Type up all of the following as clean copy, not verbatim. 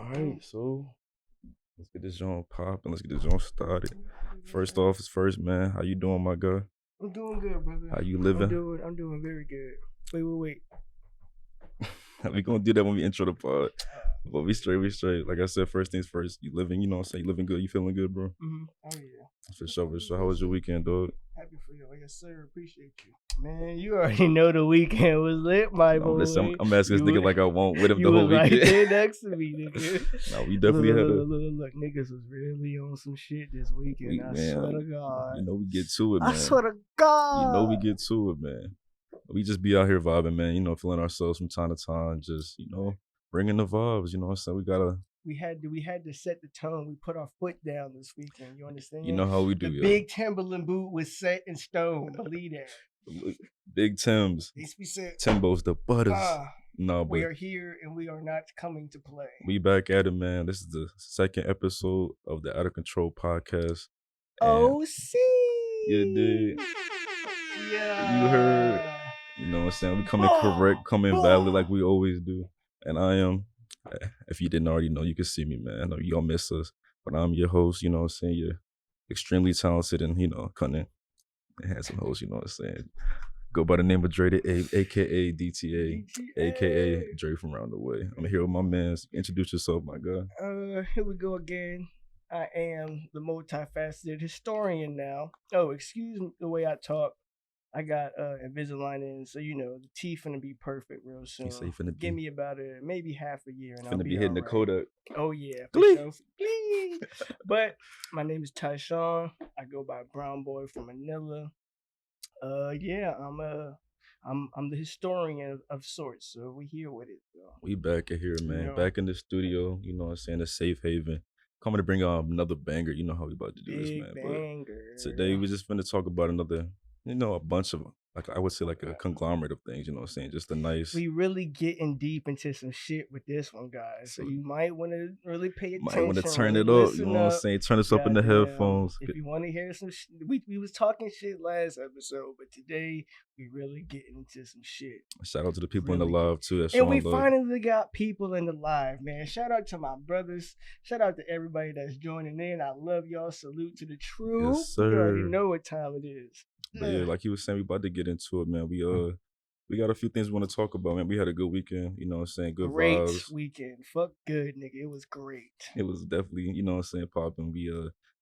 Alright, so let's get this joint popping. Let's get this joint started. First off is first, man. How you doing, my guy? I'm doing good, brother. How you living? I'm doing very good. Wait. We gonna do that when we intro the pod. But we straight. Like I said, first things first. You living, you know what I'm saying? You living good? You feeling good, bro? Mm-hmm. Oh yeah. For sure. How was your weekend, dog? Happy for you. Yes, sir. Appreciate you. Man, you already know the weekend was lit, my boy. Listen, I'm asking this nigga like I won't with him the You whole was right weekend. there next to me, nigga. No, we definitely had a. Look, niggas was really on some shit this weekend. I swear to God. You know we get to it, man. I swear to God. You know we get to it, man. We just be out here vibing, man. You know, feeling ourselves from time to time. Just, you know, bringing the vibes. You know what I'm saying? We had to set the tone. We put our foot down this weekend. You understand? You know how we do, The big Timberland boot was set in stone. Believe that. Big Timbs. Timbos, the butters. No, but we are here and we are not coming to play. We back at it, man. This is the second episode of the Out of Control podcast. Oh, see. You did. Yeah. You heard. You know what I'm saying? We coming correct, coming valid like we always do. And I am. If you didn't already know, you can see me, man. I know you all miss us. But I'm your host, you know what I'm saying? You're extremely talented and, you know, cunning and handsome host, you know what I'm saying? Go by the name of Dre the Abe, aka DTA, aka Dre from Round the Way. I'm here with my man. Introduce yourself, my guy. Here we go again. I am the multifaceted historian now. Oh, excuse me the way I talk. I got Invisalign in, so you know the teeth finna be perfect real soon. Give me about maybe half a year, and I'll be hitting the Kodak. Oh yeah, for sure. But my name is Tyshawn. I go by Brown Boy from Manila. Yeah, I'm the historian of sorts, so we here with it. So. We back in here, man. You know, back in the studio. You know what I'm saying? A safe haven. Coming to bring another banger. You know how we about to do Big this, man. Banger. But today we just finna talk about another. You know, a bunch of, like I would say, like a conglomerate of things, you know what I'm saying? Just a nice... We really getting deep into some shit with this one, guys. So you might want to really pay attention. Might want to turn it up, you know what I'm saying? Turn us up in the headphones. If you want to hear some shit, we was talking shit last episode, but today we really getting into some shit. Shout out to the people in the live, too. And we finally got people in the live, man. Shout out to my brothers. Shout out to everybody that's joining in. I love y'all. Salute to the truth. Yes, sir. You already know what time it is. But yeah, like you were saying, we about to get into it, man. We got a few things we want to talk about, man. We had a good weekend, you know what I'm saying? Good great vibes. Weekend. Fuck good, nigga. It was great. It was definitely, you know what I'm saying, popping. We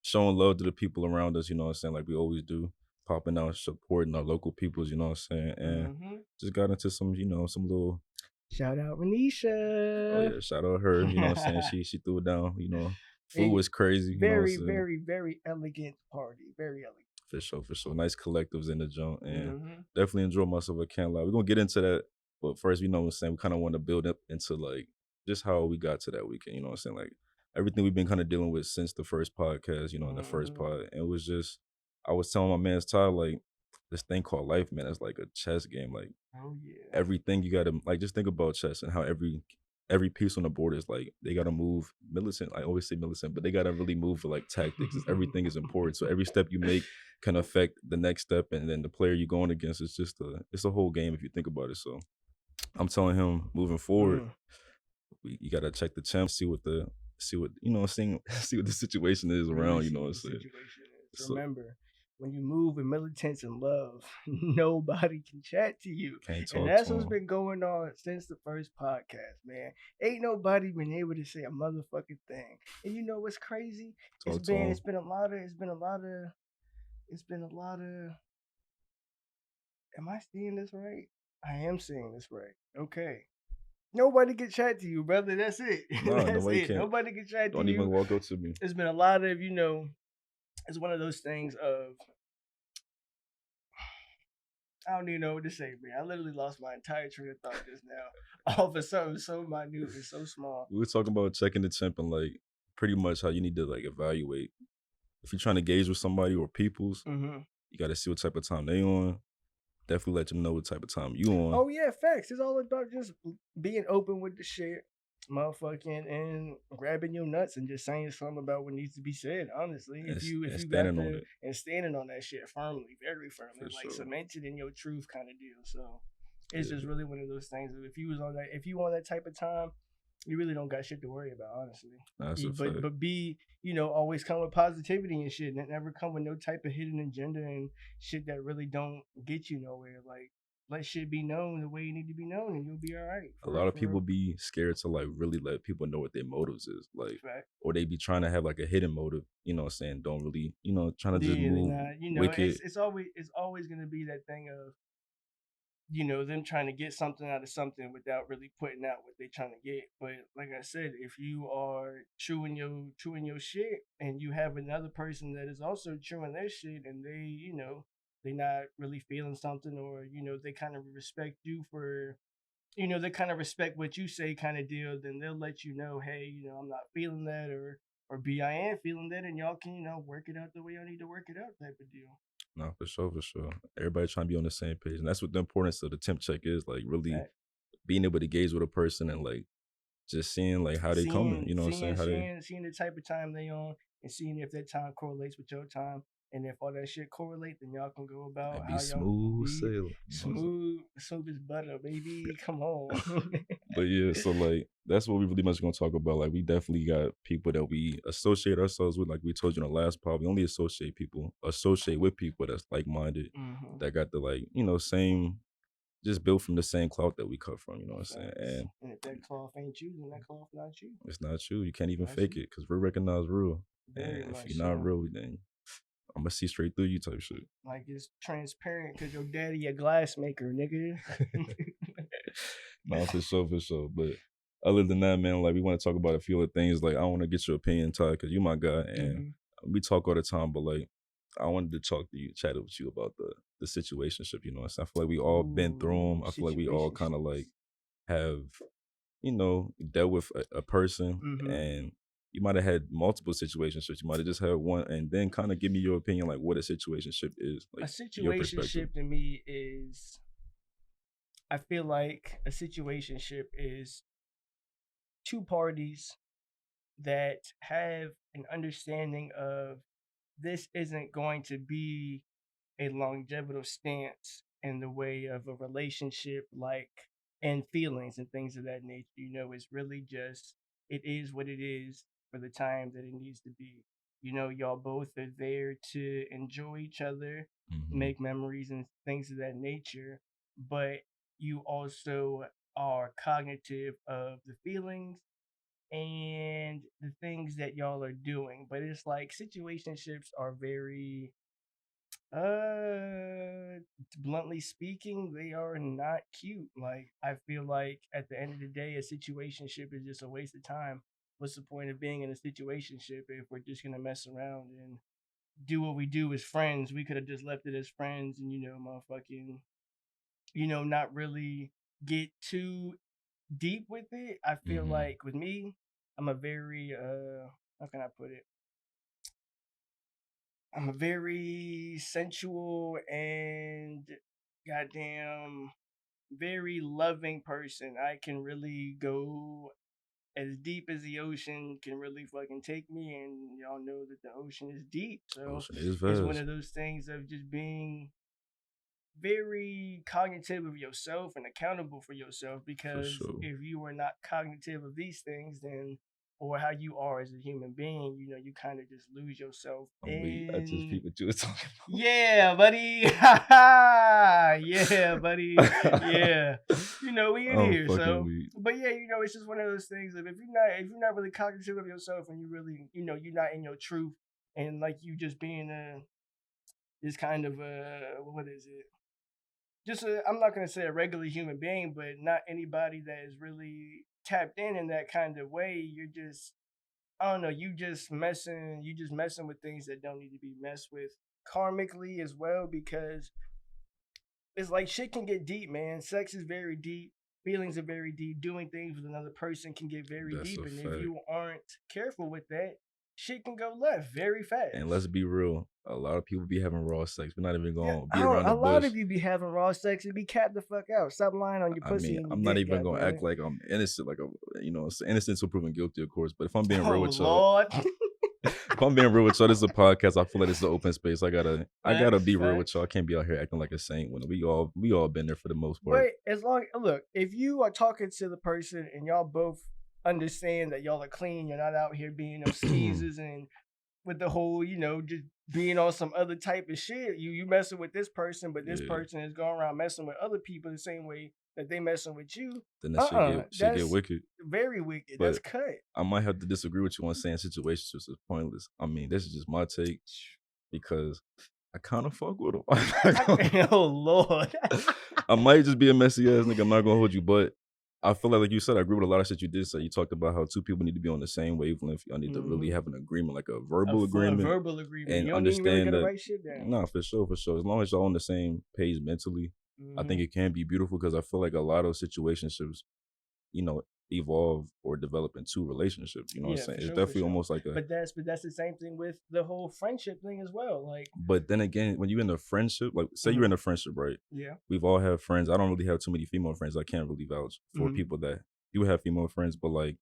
showing love to the people around us, you know what I'm saying, like we always do. Popping out, supporting our local peoples, you know what I'm saying? And just got into some, you know, some little... Shout out Renisha. Oh yeah, shout out her, you know what I'm saying? She threw it down, you know. Food was crazy. Very, you know very elegant party. Very elegant. For sure. Nice collectives in the joint, and definitely enjoy myself. I can't lie. We're gonna get into that, but first, you know what I'm saying, we kind of want to build up into like just how we got to that weekend. You know what I'm saying, like everything we've been kind of dealing with since the first podcast. You know, in the first pod, and it was just I was telling my man's Ty like this thing called life, man. It's like a chess game. Like everything you gotta like just think about chess and how every piece on the board is like they gotta move militant. I always say militant, but they gotta really move for like tactics. Everything is important. So every step you make can affect the next step, and then the player you're going against is just it's a whole game if you think about it. So I'm telling him moving forward, you gotta check the champ, see what you know, see what the situation is around. You know what I'm saying. Remember, when you move with militants and love, nobody can chat to you. Can't talk and that's to what's them. Been going on since the first podcast, man. Ain't nobody been able to say a motherfucking thing. And you know what's crazy? It's been a lot of. Am I seeing this right? I am seeing this right. Okay. Nobody can chat to you, brother. That's it. That's it. Nobody can chat to you. Don't even walk up to me. It's been a lot of, you know, it's one of those things of, I don't even know what to say, man. I literally lost my entire train of thought just now. All of something so minute and so small. We were talking about checking the temp and like pretty much how you need to like evaluate. If you're trying to gauge with somebody or peoples, you got to see what type of time they on. Definitely let them know what type of time you on. Oh yeah, facts. It's all about just being open with the shit, motherfucking, and grabbing your nuts and just saying something about what needs to be said. Honestly, if you standing on it and standing on that shit firmly, very firmly, like cemented in your truth kind of deal. So it's just really one of those things. If you on that type of time, You really don't got shit to worry about, honestly. That's a But fact. be, always come with positivity and shit, and never come with no type of hidden agenda and shit that really don't get you nowhere. Like, let shit be known the way you need to be known, and you'll be all right. A For lot real, of for people real. be scared to like really let people know what their motives is, like, Fact. or they be trying to have like a hidden motive. You know what I'm saying? Don't really, trying to just Yeah, move nah, wicked. it's always gonna be that thing of them trying to get something out of something without really putting out what they're trying to get. But like I said, if you are true in your shit, and you have another person that is also true in their shit, and they not really feeling something, or they kind of respect you for, they kind of respect what you say, kind of deal, then they'll let you know, hey, I'm not feeling that, or B, I am feeling that, and y'all can work it out the way y'all need to work it out, type of deal. No, for sure, for sure. Everybody trying to be on the same page, and that's what the importance of the temp check is. Like, really Fact. being able to gauge with a person and like just seeing like how they coming. seeing You know what I'm saying? seeing How they seeing seeing the type of time they on, and seeing if that time correlates with your time. And if all that shit correlate, then y'all can go about and be how y'all smooth be sailing. You know what I'm saying? smooth as butter, baby. Come on. But yeah, so like that's what we really much gonna talk about. Like we definitely got people that we associate ourselves with. Like we told you in the last pod, we only associate with people that's like minded, Hmm. that got the like, same, just built from the same cloth that we cut from, you know what I'm saying? Facts. And And if that cloth ain't you, then that cloth not you. it's not you. You can't even Not fake you. it because we're recognized real. Very And if much you're not so. real, then I'm gonna see straight through you type shit. Like, it's transparent because your daddy a glass maker, nigga. No, for sure, for sure. But other than that, man, like we want to talk about a few other things. Like I want to get your opinion, Ty, because you my guy, and Hmm. we talk all the time. But like, I wanted to talk to you, chat with you about the situationship. You know, what I'm saying? I feel like we all been through Ooh, them. I feel like we all kind of like situationships. have, dealt with a person, Hmm. and you might have had multiple situationships. You might have just had one, and then kind of give me your opinion, like what a situationship is, A like your perspective. situationship to me is, I feel like a situationship is two parties that have an understanding of, this isn't going to be a longevity stance in the way of a relationship, like, and feelings and things of that nature. It's really just, it is what it is for the time that it needs to be. Y'all both are there to enjoy each other, Hmm. make memories and things of that nature, but you also are cognitive of the feelings and the things that y'all are doing. But it's like, situationships are very, bluntly speaking, they are not cute. Like, I feel like at the end of the day, a situationship is just a waste of time. What's the point of being in a situationship if we're just gonna mess around and do what we do as friends? We could have just left it as friends, and motherfucking, not really get too deep with it. I feel Hmm. like with me, I'm a very, how can I put it? I'm a very sensual and goddamn very loving person. I can really go as deep as the ocean can really fucking take me, and y'all know that the ocean is deep. So Ocean is it's one vast, of those things of just being very cognitive of yourself and accountable for yourself, for because sure. if you are not cognitive of these things, then, or how you are as a human being, you kind of just lose yourself I'm weak. I just in. peep what you were talking Yeah, buddy. Yeah, buddy. about. Yeah. We in I'm here. fucking So, weak. but yeah, it's just one of those things of, if you're not really cognitive of yourself, and you really, you're not in your truth, and like, you just being this kind of what is it? Just I'm not gonna say a regular human being, but not anybody that is really tapped in that kind of way. You're just, I don't know, you just messing with things that don't need to be messed with karmically as well, because it's like, shit can get deep, man. Sex is very deep. Feelings are very deep. Doing things with another person can get very That's deep. a And if fact. you aren't careful with that, shit can go left very And fast. let's be real, a lot of people be having raw sex. We're not even Yeah, gonna I be don't, around the a lot bush. of you be having raw sex and be capped the fuck out. Stop lying on your I mean, pussy and your I'm not dick, even gonna goddamn act it. like I'm innocent, like it's innocent until proven guilty, of course. But if I'm being Oh real with y'all, Lord. if I'm being real with y'all, this is a podcast. I feel like it's an open space. I gotta Facts, be real with facts. y'all. I can't be out here acting like a saint when we all been there for the most part. But as long, look, if you are talking to the person and y'all both understand that y'all are clean. You're not out here being no skeezers and with the whole, just being on some other type of shit. You messing with this person, but this Yeah. person is going around messing with other people the same way that they messing with you. Then that shit get That's wicked. very wicked. That's But cut. I might have to disagree with you on saying situationships is pointless. I mean, this is just my take because I kind of fuck with them. Oh Lord. I might just be a messy ass nigga. I'm not gonna hold you, but I feel like you said, I agree with a lot of shit you did say. You talked about how two people need to be on the same wavelength. Y'all need to really have an agreement, like a verbal A agreement, verbal agreement. and You don't even really understand gotta that. write shit down. Nah, for sure, for sure. As long as y'all on the same page mentally, I think it can be beautiful because I feel like a lot of situationships, you know, evolve or develop into relationships. You know what I'm Yeah, saying? for It's sure, for definitely sure. almost like a. But that's the same thing with the whole friendship thing as well. Like, But then again, when you're in a friendship, like say you're in a friendship, right? yeah. We've all had friends. I don't really have too many female friends. I can't really vouch for people that do have female friends, but like,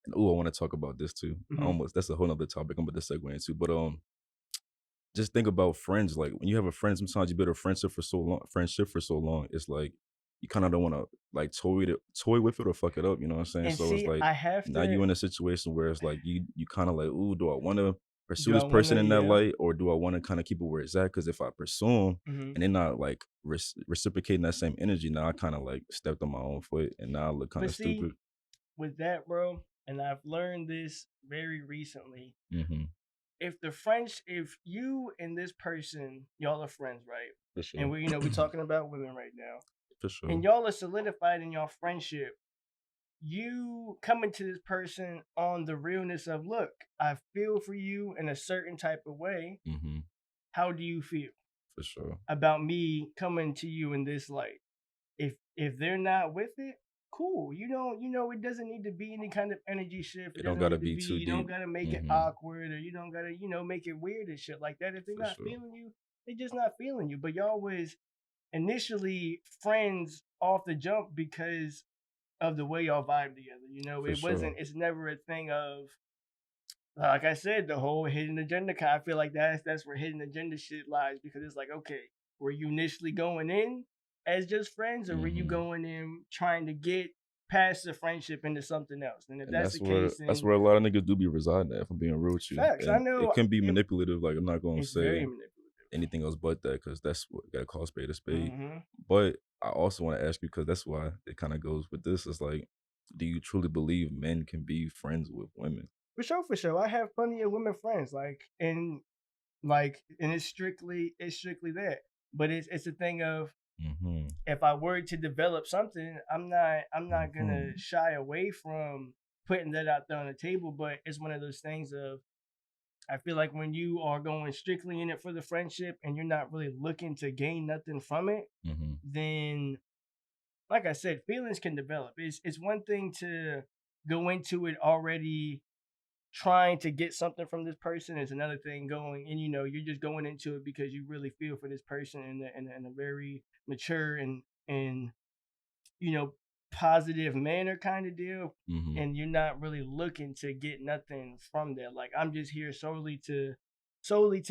and I want to talk about this too. Almost that's a whole nother topic I'm about to segue into. But just think about friends. Like when you have a friend, sometimes you build a friendship for so long. It's like you kind of don't want to like toy with it or fuck it up. You know what I'm saying? And So it's see, like I have now to. you in a situation where it's like you kind of like, ooh, do I want to pursue Do I this want person to? in that Yeah. light, or do I want to kind of keep it where it's at? Because if I pursue them and they're not like reciprocating that same energy, now I kind of like stepped on my own foot, and now I look kind But of see, stupid. with that, bro, and I've learned this very recently. Mm-hmm. If you and this person, y'all are friends, right? For sure. And we're talking about women right now, For sure. and y'all are solidified in your friendship. You coming to this person on the realness of, look, I feel for you in a certain type of way. Mm-hmm. How do you feel For sure. about me coming to you in this light? If they're not with it, cool. It doesn't need to be any kind of energy shift. It It don't doesn't gotta need to be be. too You don't deep. gotta make it Mm-hmm. awkward, or you don't gotta make it weird and shit like that. If they're For not sure. feeling you, they just not feeling you. But y'all was initially friends off the jump because of the way y'all vibe together. For It sure. wasn't. It's never a thing of, like I said, the whole hidden agenda. I feel like that's where hidden agenda shit lies, because it's like, okay, were you initially going in as just friends, or were you going in trying to get past the friendship into something else? And if And that's the that's case, then where a lot of niggas do be residing at, if I'm being real with you. facts. I And it know can be manipulative. Like I'm not gonna it's very say manipulative. anything else but that, because that's what gotta call a spade a spade. Mm-hmm. But I also want to ask you, because that's why it kind of goes with this. It's like, do you truly believe men can be friends with women? For sure, for sure. I have plenty of women friends, and it's strictly that. But it's a thing of, if I were to develop something, I'm not gonna shy away from putting that out there on the table. But it's one of those things of, I feel like when you are going strictly in it for the friendship and you're not really looking to gain nothing from it, then, like I said, feelings can develop. It's one thing to go into it already trying to get something from this person. Is another thing going, and you're just going into it because you really feel for this person in a very mature and positive manner kind of deal. And you're not really looking to get nothing from that. Like, I'm just here solely to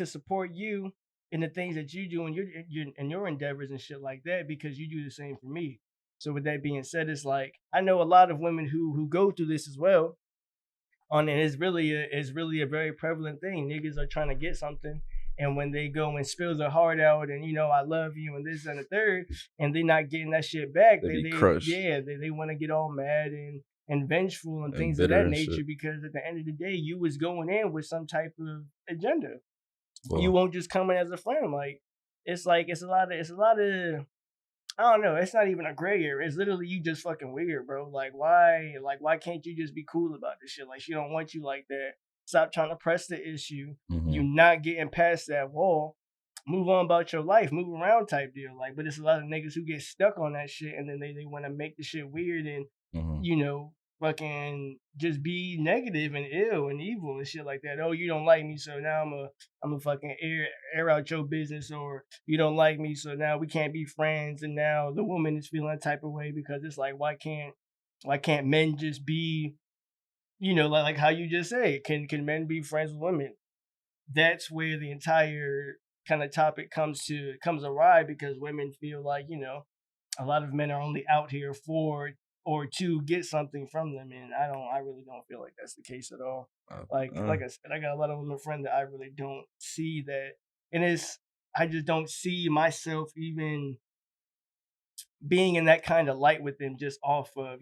support you in the things that you do and your endeavors and shit like that, because you do the same for me. So with that being said, it's like, I know a lot of women who go through this as well. And it's really a very prevalent thing. Niggas are trying to get something, and when they go and spill their heart out, and I love you and this and the third, and they're not getting that shit back, They be crushed they want to get all mad and vengeful and and things of bitter that and nature, shit. because at the end of the day, you was going in with some type of agenda. You Well, won't just come in as a friend. Like it's a lot of I don't know. It's not even a gray area. It's literally you just fucking weird, bro. Like, why? Like, why can't you just be cool about this shit? Like, she don't want you like that. Stop trying to press the issue. You not getting past that wall. Move on about your life. Move around type deal. Like, but it's a lot of niggas who get stuck on that shit, and then they want to make the shit weird and fucking just be negative and ill and evil and shit like that. Oh, you don't like me, so now I'm a fucking air out your business, or you don't like me, so now we can't be friends. And now the woman is feeling a type of way, because it's like, why can't men just be, like how you just say, can men be friends with women? That's where the entire kind of topic comes awry, because women feel like, a lot of men are only out here for or to get something from them, and I really don't feel like that's the case at all. Like I said, I got a lot of women friends that I really don't see that, and I just don't see myself even being in that kind of light with them just off of,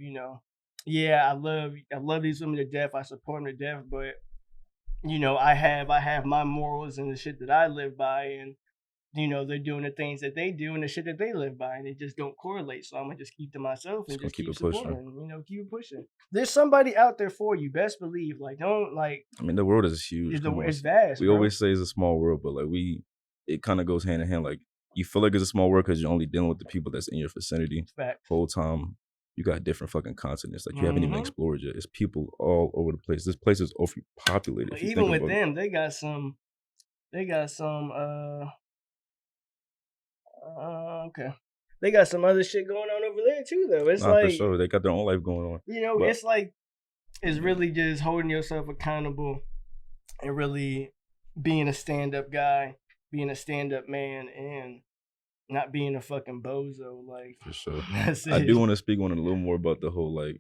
yeah, I love these women to death, I support them to death, but I have my morals and the shit that I live by, and they're doing the things that they do and the shit that they live by, and they just don't correlate. So I'm gonna just keep to myself and Just gonna just keep keep it pushing. supporting, keep it pushing. There's somebody out there for you. Best believe. Like, don't like. I mean, the world is huge. It's vast. We Bro. always say it's a small world, but like it kind of goes hand in hand. Like you feel like it's a small world because you're only dealing with the people that's in your vicinity. Fact. Whole time you got different fucking continents. Like you haven't even explored yet. It's people all over the place. This place is overpopulated. But even with them, they got some. Okay. They got some other shit going on over there too, though. It's like for sure. They got their own life going on. It's like it's really just holding yourself accountable and really being a stand-up guy, being a stand-up man, and not being a fucking bozo. Like, for sure. I do want to speak on it a little more about the whole like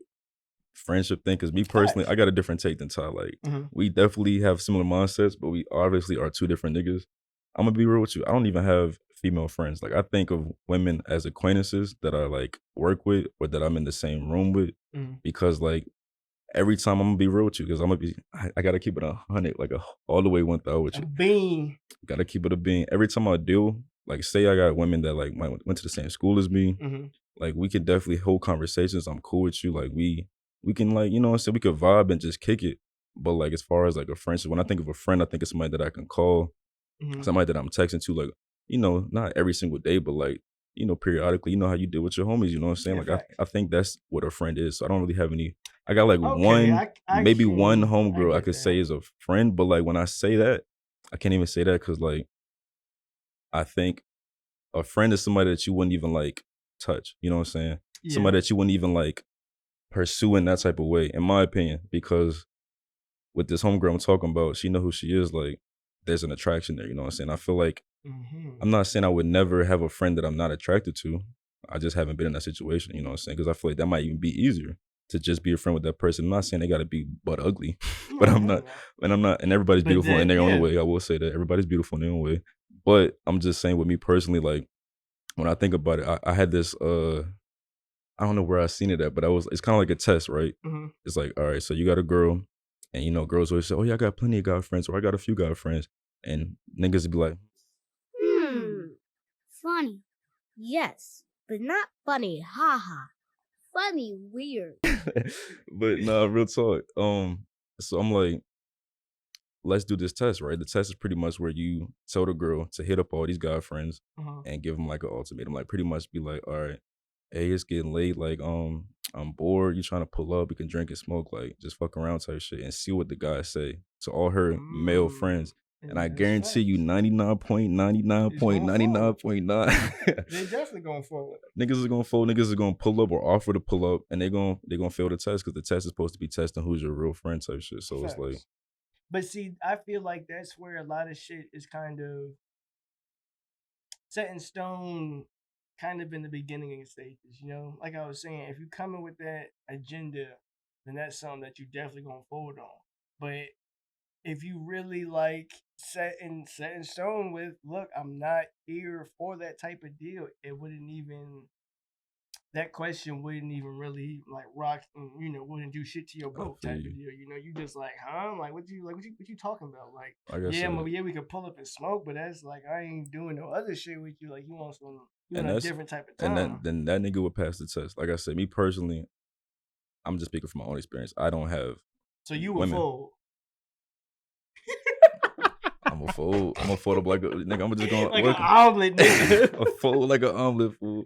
friendship thing, because me personally, I got a different take than Ty. Like, we definitely have similar mindsets, but we obviously are two different niggas. I'm gonna be real with you. I don't even have female friends. Like, I think of women as acquaintances that I like work with or that I'm in the same room with, because like every time I'm gonna be real with you, because I gotta keep it 100, like all the way 1,000 with you. Bean. Gotta keep it a bean. Every time I deal, like say I got women that like went to the same school as me, like we could definitely hold conversations. I'm cool with you. Like we can like, you know what I'm saying, we could vibe and just kick it. But like as far as like a friendship, when I think of a friend, I think of somebody that I can call, somebody that I'm texting to, like, not every single day, but like, periodically, how you deal with your homies, you know what I'm saying? Yeah, like I think that's what a friend is. So I don't really have any. I got like one, maybe one homegirl I could say is a friend, but like when I say that, I can't even say that because like I think a friend is somebody that you wouldn't even like touch. You know what I'm saying? Yeah. Somebody that you wouldn't even like pursue in that type of way, in my opinion, because with this homegirl I'm talking about, she know who she is. Like, there's an attraction there. You know what I'm saying? I feel like I'm not saying I would never have a friend that I'm not attracted to. I just haven't been in that situation. You know what I'm saying? Because I feel like that might even be easier to just be a friend with that person. I'm not saying they got to be butt ugly, but I'm not, and everybody's beautiful in their own way. I will say that everybody's beautiful in their own way. But I'm just saying, with me personally, like when I think about it, I had this I don't know where I seen it at, but it's kind of like a test, right? It's like, all right, so you got a girl, and girls always say, oh yeah, I got plenty of guy friends, or I got a few guy friends, and niggas would be like, funny, yes, but not funny, haha. Funny, weird. But nah, real talk. So I'm like, let's do this test, right? The test is pretty much where you tell the girl to hit up all these guy friends and give them like an ultimatum, like pretty much be like, all right, hey, it's getting late, like I'm bored, you trying to pull up, we can drink and smoke, like just fuck around type shit, and see what the guys say to all her male friends. And I guarantee you 99.99.99.9 they're definitely going forward. Niggas is gonna fold, niggas is gonna pull up or offer to pull up, and they're gonna fail the test, because the test is supposed to be testing who's your real friend type shit. So it's like, but see, I feel like that's where a lot of shit is kind of set in stone, kind of in the beginning stages, Like I was saying, if you come in with that agenda, then that's something that you definitely gonna fold on. But if you really like set in stone with, look, I'm not here for that type of deal, that question wouldn't even really like rock, wouldn't do shit to your boat type of deal. You just like, huh? Like, what you talking about? Like, we could pull up and smoke, but that's like, I ain't doing no other shit with you. Like, you want a different type of time. And then that nigga would pass the test. Like I said, me personally, I'm just speaking from my own experience. I don't have. So you would fold. I'm a fold up like a nigga. I'm just going like an omelet, nigga. A fold like an omelet, fool.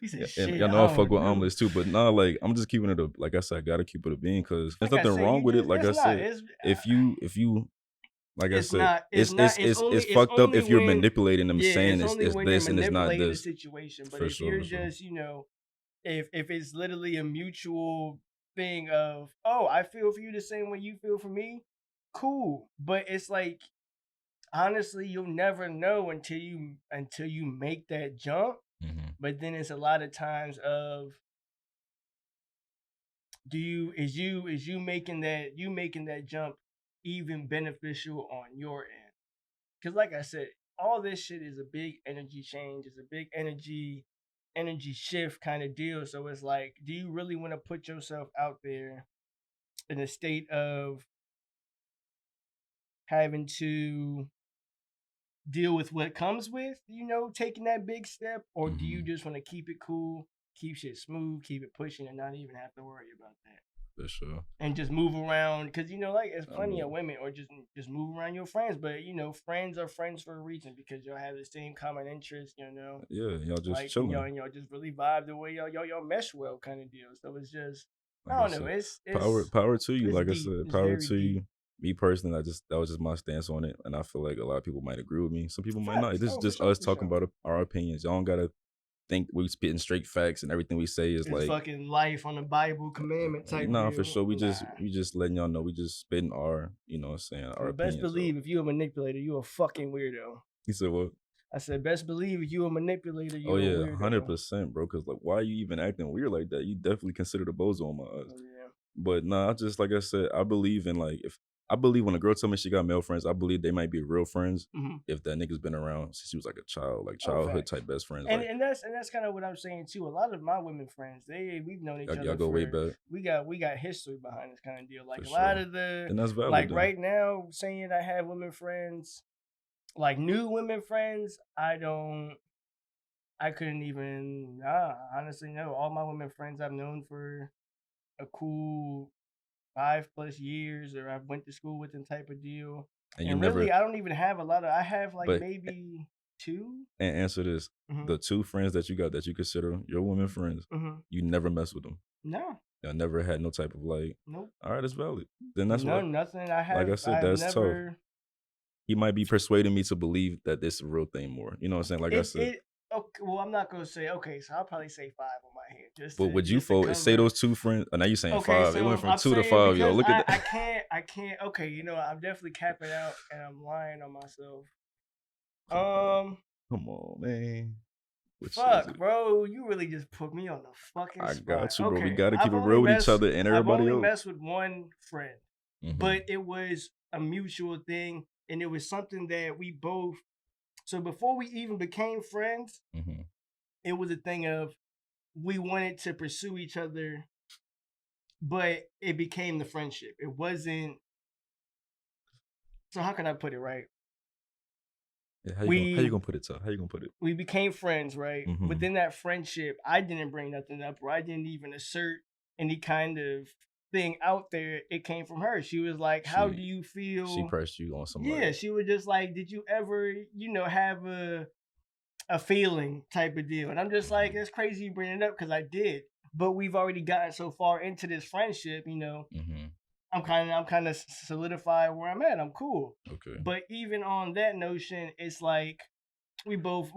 Said, and y'all know I fuck with omelets too, but nah, like I'm just keeping it a, like I said, I gotta keep it a bean, because there's nothing wrong with it. Like I said, if you like I said, it's fucked up if you're manipulating them, saying it's this and it's not this situation. But if you're just, if it's literally a mutual thing of, oh, I feel for you the same way you feel for me, cool. But it's like, honestly, you'll never know until you make that jump. But then it's a lot of times of is you making that jump even beneficial on your end? Because like I said, all this shit is a big energy change. It's a big energy shift kind of deal. So it's like, do you really want to put yourself out there in a state of having to deal with what comes with, taking that big step, or do you just want to keep it cool, keep shit smooth, keep it pushing, and not even have to worry about that? For sure. And just move around, because like there's plenty of women, or just move around your friends. But friends are friends for a reason, because y'all have the same common interest. Yeah, y'all just like chilling. y'all just really vibe the way y'all mesh well, kind of deal. So it's just I don't know. It's power to you. Like deep. I said, power to you. Me personally, that was just my stance on it, and I feel like a lot of people might agree with me. Some people might not. This is just us talking about our opinions. Y'all don't gotta think we spitting straight facts and everything we say is it's like fucking life on the Bible commandment type. Nah, deal. for sure. We just letting y'all know we just spitting our, what I'm saying, our opinions. Best believe if you a manipulator, you a fucking weirdo. He said what? I said, best believe if you a manipulator, you a weirdo. 100%, bro. Because like, why are you even acting weird like that? You definitely considered a bozo in my eyes. Yeah. But nah, I just, like I said, I believe in like, if I believe when a girl tell me she got male friends, I believe they might be real friends if that nigga's been around since she was like a child, like childhood type best friends. And that's kind of what I'm saying too. A lot of my women friends, we've known each other. Y'all go way back. We got history behind this kind of deal. Like a lot of the, and that's valid, like then. Right now, saying I have women friends, like new women friends, I couldn't even, honestly, no. All my women friends I've known for a cool 5+ years, or I've went to school with them type of deal. And really, I don't even have a lot of, I have like maybe 2. And answer this, the 2 friends that you got that you consider your women friends, you never mess with them. No. I never had no type of like, nope. All right, it's valid. Then that's nothing. I have, like I said, that's tough. He might be persuading me to believe that this is a real thing more. You know what I'm saying? Like I said. Okay, well, I'm not gonna say okay, so I'll probably say 5 on my head. But would you say those 2 friends? Now you saying 5. It went from 2 to 5, yo. Look at that. I can't. Okay, I'm definitely capping out, and I'm lying on myself. Come on, man. Fuck, bro, you really just put me on the fucking spot. I got you, bro. We gotta keep it real with each other and everybody else. I've only messed with one friend, but it was a mutual thing, and it was something that we both. So before we even became friends, it was a thing of we wanted to pursue each other, but it became the friendship. It wasn't. So how can I put it right? Yeah, how you gonna put it, How you gonna put it? We became friends, right? Within that friendship, I didn't bring nothing up, or I didn't even assert any kind of thing out there. It came from her. She was like, how do you feel? She pressed you on somebody. Yeah, she was just like, did you ever, have a feeling type of deal? And I'm just like, it's crazy you bring it up, because I did. But we've already gotten so far into this friendship, I'm kind of solidified where I'm at. I'm cool. Okay. But even on that notion, it's like we both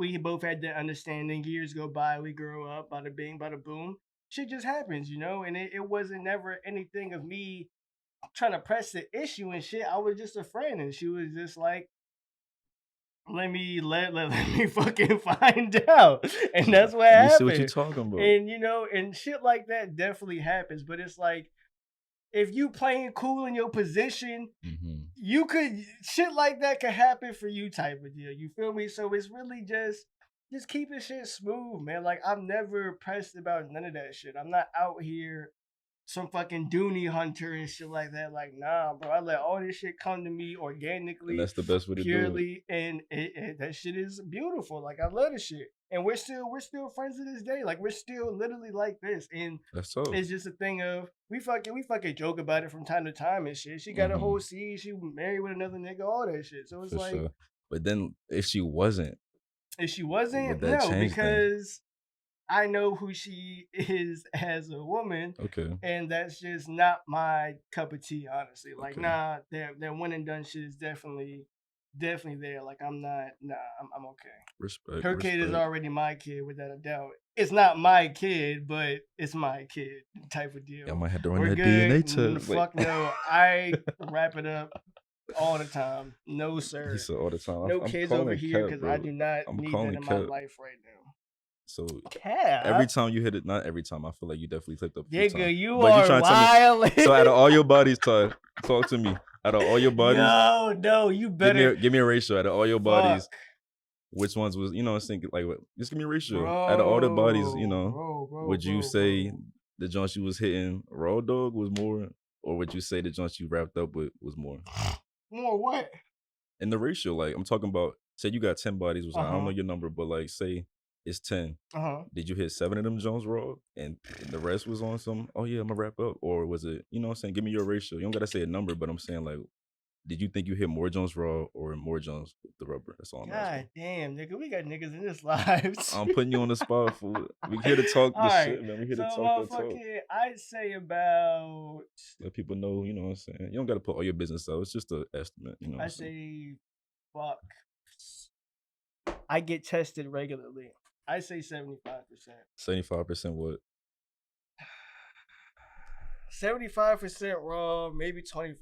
had that understanding. Years go by, we grow up, bada bing, bada boom. Shit just happens, and it wasn't never anything of me trying to press the issue and shit. I was just a friend, and she was just like, let me fucking find out. And that's what happened. See what you're talking about. And and shit like that definitely happens. But it's like, if you playing cool in your position, you could, shit like that could happen for you type of deal. You feel me? So it's really just keeping shit smooth, man. Like, I'm never pressed about none of that shit. I'm not out here some fucking Dooney hunter and shit like that. Like, nah, bro. I let all this shit come to me organically. And that's the best way to purely, do it. And that shit is beautiful. Like, I love this shit. And we're still friends to this day. Like, we're still literally like this. And that's so. It's just a thing of we fucking joke about it from time to time and shit. She got a whole seed. She married with another nigga. All that shit. So it's for like. Sure. But then if she wasn't, no, because I know who she is as a woman. Okay. And that's just not my cup of tea, honestly. Like, nah, that one and done shit is definitely there. Like, I'm okay. Respect. Her kid is already my kid, without a doubt. It's not my kid, but it's my kid type of deal. I might have to run that DNA test. Fuck no. I wrap it up all the time. No, sir. He said all the time. No kids over here, because I do not need that in my life right now. So Cap. every time you hit it, not every time. I feel like you definitely clicked up a few times. You but are wild. So out of all your bodies, talk to me. Out of all your bodies, no, you better give me a ratio. Out of all your bodies, which ones was I'm thinking like what? Just give me a ratio. Out of all the bodies, would you say the joints you was hitting raw dog was more, or would you say the joints you wrapped up with was more? More what? In the ratio, like I'm talking about. Say you got 10 bodies, which I don't know your number, but like say it's 10. Did you hit 7 of them Jones raw and the rest was on some, oh yeah, I'm gonna wrap up? Or was it, what I'm saying? Give me your ratio. You don't gotta say a number, but I'm saying like, did you think you hit more Jones raw or more Jones with the rubber? That's all I'm asking. God damn, nigga, we got niggas in this lives. I'm putting you on the spot for we here to talk this shit, man. We here to talk that talk. I'd say about let people know, you know what I'm saying? You don't gotta put all your business out. It's just an estimate, you know. I say fuck. I get tested regularly. I say 75%. 75% what? 75% raw, maybe 25%.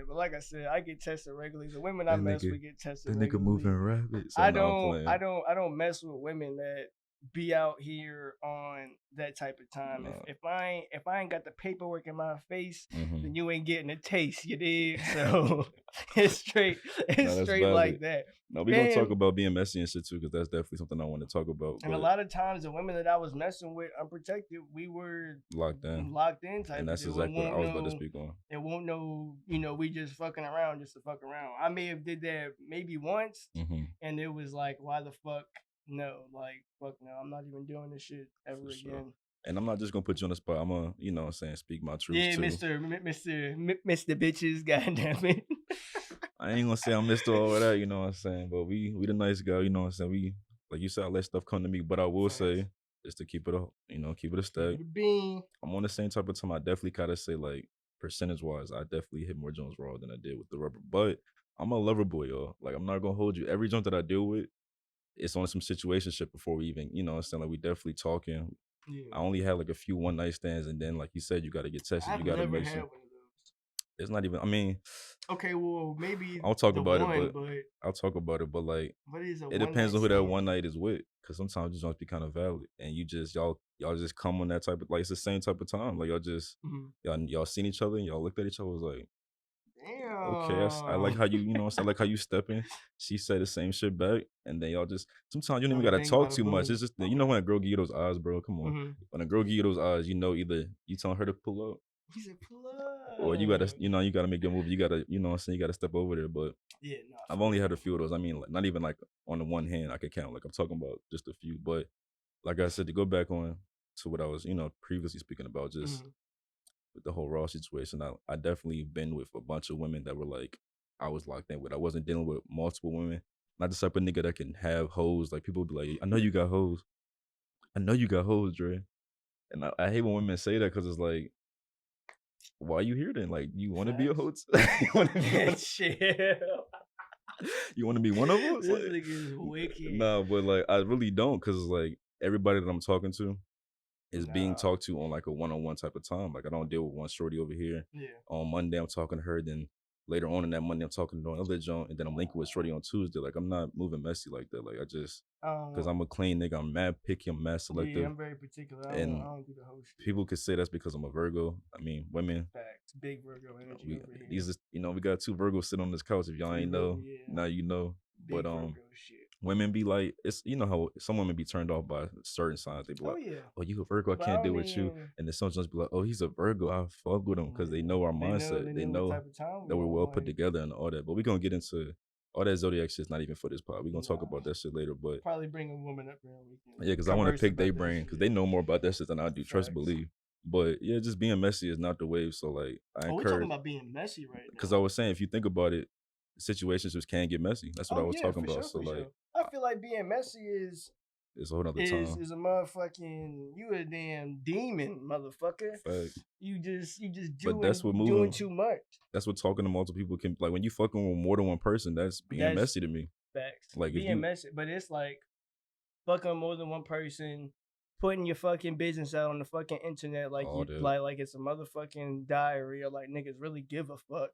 But like I said, I get tested regularly. The women I mess with get tested regularly. The nigga moving rapid. So I don't mess with women that be out here on that type of time. No. If I ain't got the paperwork in my face, then you ain't getting a taste. You did. So it's straight like that. No, we're gonna talk about being messy and shit too, because that's definitely something I want to talk about. And a lot of times the women that I was messing with unprotected, we were locked in type. And that's exactly what I was about to speak on. It won't know, we just fucking around just to fuck around. I may have did that maybe once, and it was like, why the fuck? No, like, fuck no, I'm not even doing this shit ever again. And I'm not just gonna put you on the spot. I'm gonna, speak my truth. Yeah, too. Mr. Bitches, goddamn it. I ain't gonna say I'm Mr. all that, you know what I'm saying? But we the nice guy, you know what I'm saying? We, like you said, I let stuff come to me. But I will say, just to keep it keep it a stack. I'm on the same type of time. I definitely gotta say, like, percentage wise, I definitely hit more Jones raw than I did with the rubber. But I'm a lover boy, y'all. Like, I'm not gonna hold you. Every joint that I deal with, it's on some situationship before we even, you know what I'm saying? Like, we definitely talking. Yeah. I only had like a few one night stands, and then like you said, you got to get tested. You got to make sure. It's not even. I mean, okay, well maybe I'll talk about it, but I'll talk about it. But like, it depends on who that one night is with, because sometimes you just be kind of valid, and you just y'all just come on that type of, like, it's the same type of time. Like, y'all just y'all seen each other and y'all looked at each other, was like, damn. Okay, I like how you I like how you stepping. She said the same shit back, and then y'all just, sometimes you don't even gotta talk too much. It's just, when a girl give you those eyes, bro, come on. When a girl give you those eyes, either you telling her to pull up, he said pull up, or you gotta you gotta make your move. You gotta, you gotta step over there. But yeah, I've only had a few of those. I mean, like, not even like on the one hand I could count. Like, I'm talking about just a few. But like I said, to go back on to what I was previously speaking about, just with the whole raw situation, I definitely been with a bunch of women that were like, I was locked in with. I wasn't dealing with multiple women. Not the type of nigga that can have hoes. Like, people be like, I know you got hoes. I know you got hoes, Dre. And I hate when women say that, because it's like, why are you here then? Like, you want to be a hoe? You want to be one of us? This nigga is wicked. Nah, but like, I really don't, because like, everybody that I'm talking to is being talked to on like a one-on-one type of time. Like, I don't deal with one shorty over here. Yeah. On Monday I'm talking to her, then later on in that Monday I'm talking to another joint, and then I'm linking with shorty on Tuesday. Like, I'm not moving messy like that. Like, I just, because I'm a clean nigga. I'm mad picky. I'm mad selective. Yeah, I'm very particular. I don't do the whole shit. People could say that's because I'm a Virgo. I mean, women. Facts. Big Virgo energy over here. These is, we got 2 Virgos sitting on this couch. If y'all ain't know, now you know. Big but Virgo shit. Women be like, it's, how some women be turned off by certain signs. They be like, oh, you a Virgo, I can't deal with you. And then some just be like, oh, he's a Virgo, I fuck with him, because they know our mindset. They know that we're well put together and all that. But we're gonna get into all that zodiac shit's not even for this pod. We're gonna talk about that shit later. But probably bring a woman up here. Yeah, because I want to pick their brain, because they know more about that shit than I do. Trust, believe. But yeah, just being messy is not the wave. So like, I encourage. We're talking about being messy right now. Because I was saying, if you think about it, situations just can get messy. That's what I was talking about. So like, I feel like being messy is a whole nother time. Is a motherfucking, you a damn demon, motherfucker. Facts. You just doing too much. That's what talking to multiple people can, like, when you fucking with more than one person, that's being messy to me. Facts. Like, being messy, but it's like fucking more than one person, putting your fucking business out on the fucking internet like like it's a motherfucking diary, or like niggas really give a fuck.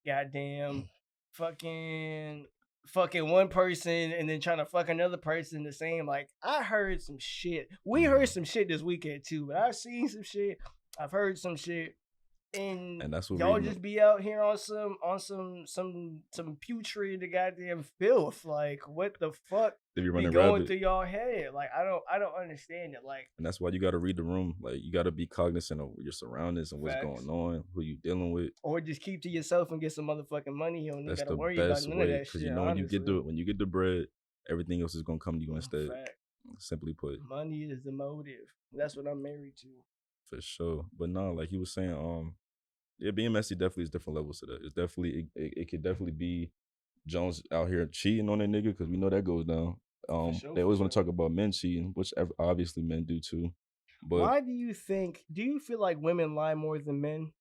Goddamn. Fucking fucking one person and then trying to fuck another person the same. Like, I heard some shit. We heard some shit this weekend too, but I've seen some shit. I've heard some shit. And that's what y'all just be out here on some putrid goddamn filth. Like, what the fuck they be going through y'all head? Like, I don't understand it. Like, and that's why you got to read the room. Like, you got to be cognizant of your surroundings and what's going on, who you dealing with, or just keep to yourself and get some motherfucking money. You don't got to worry about none of that shit. Because you know when you get the bread, everything else is gonna come to you instead. Simply put, money is the motive. That's what I'm married to. For sure. But no, like you was saying, yeah, being messy definitely is different levels to that. It's definitely it could definitely be Jones out here cheating on that nigga, because we know that goes down. They always want to talk about men cheating, which obviously men do too. But why do you feel like women lie more than men?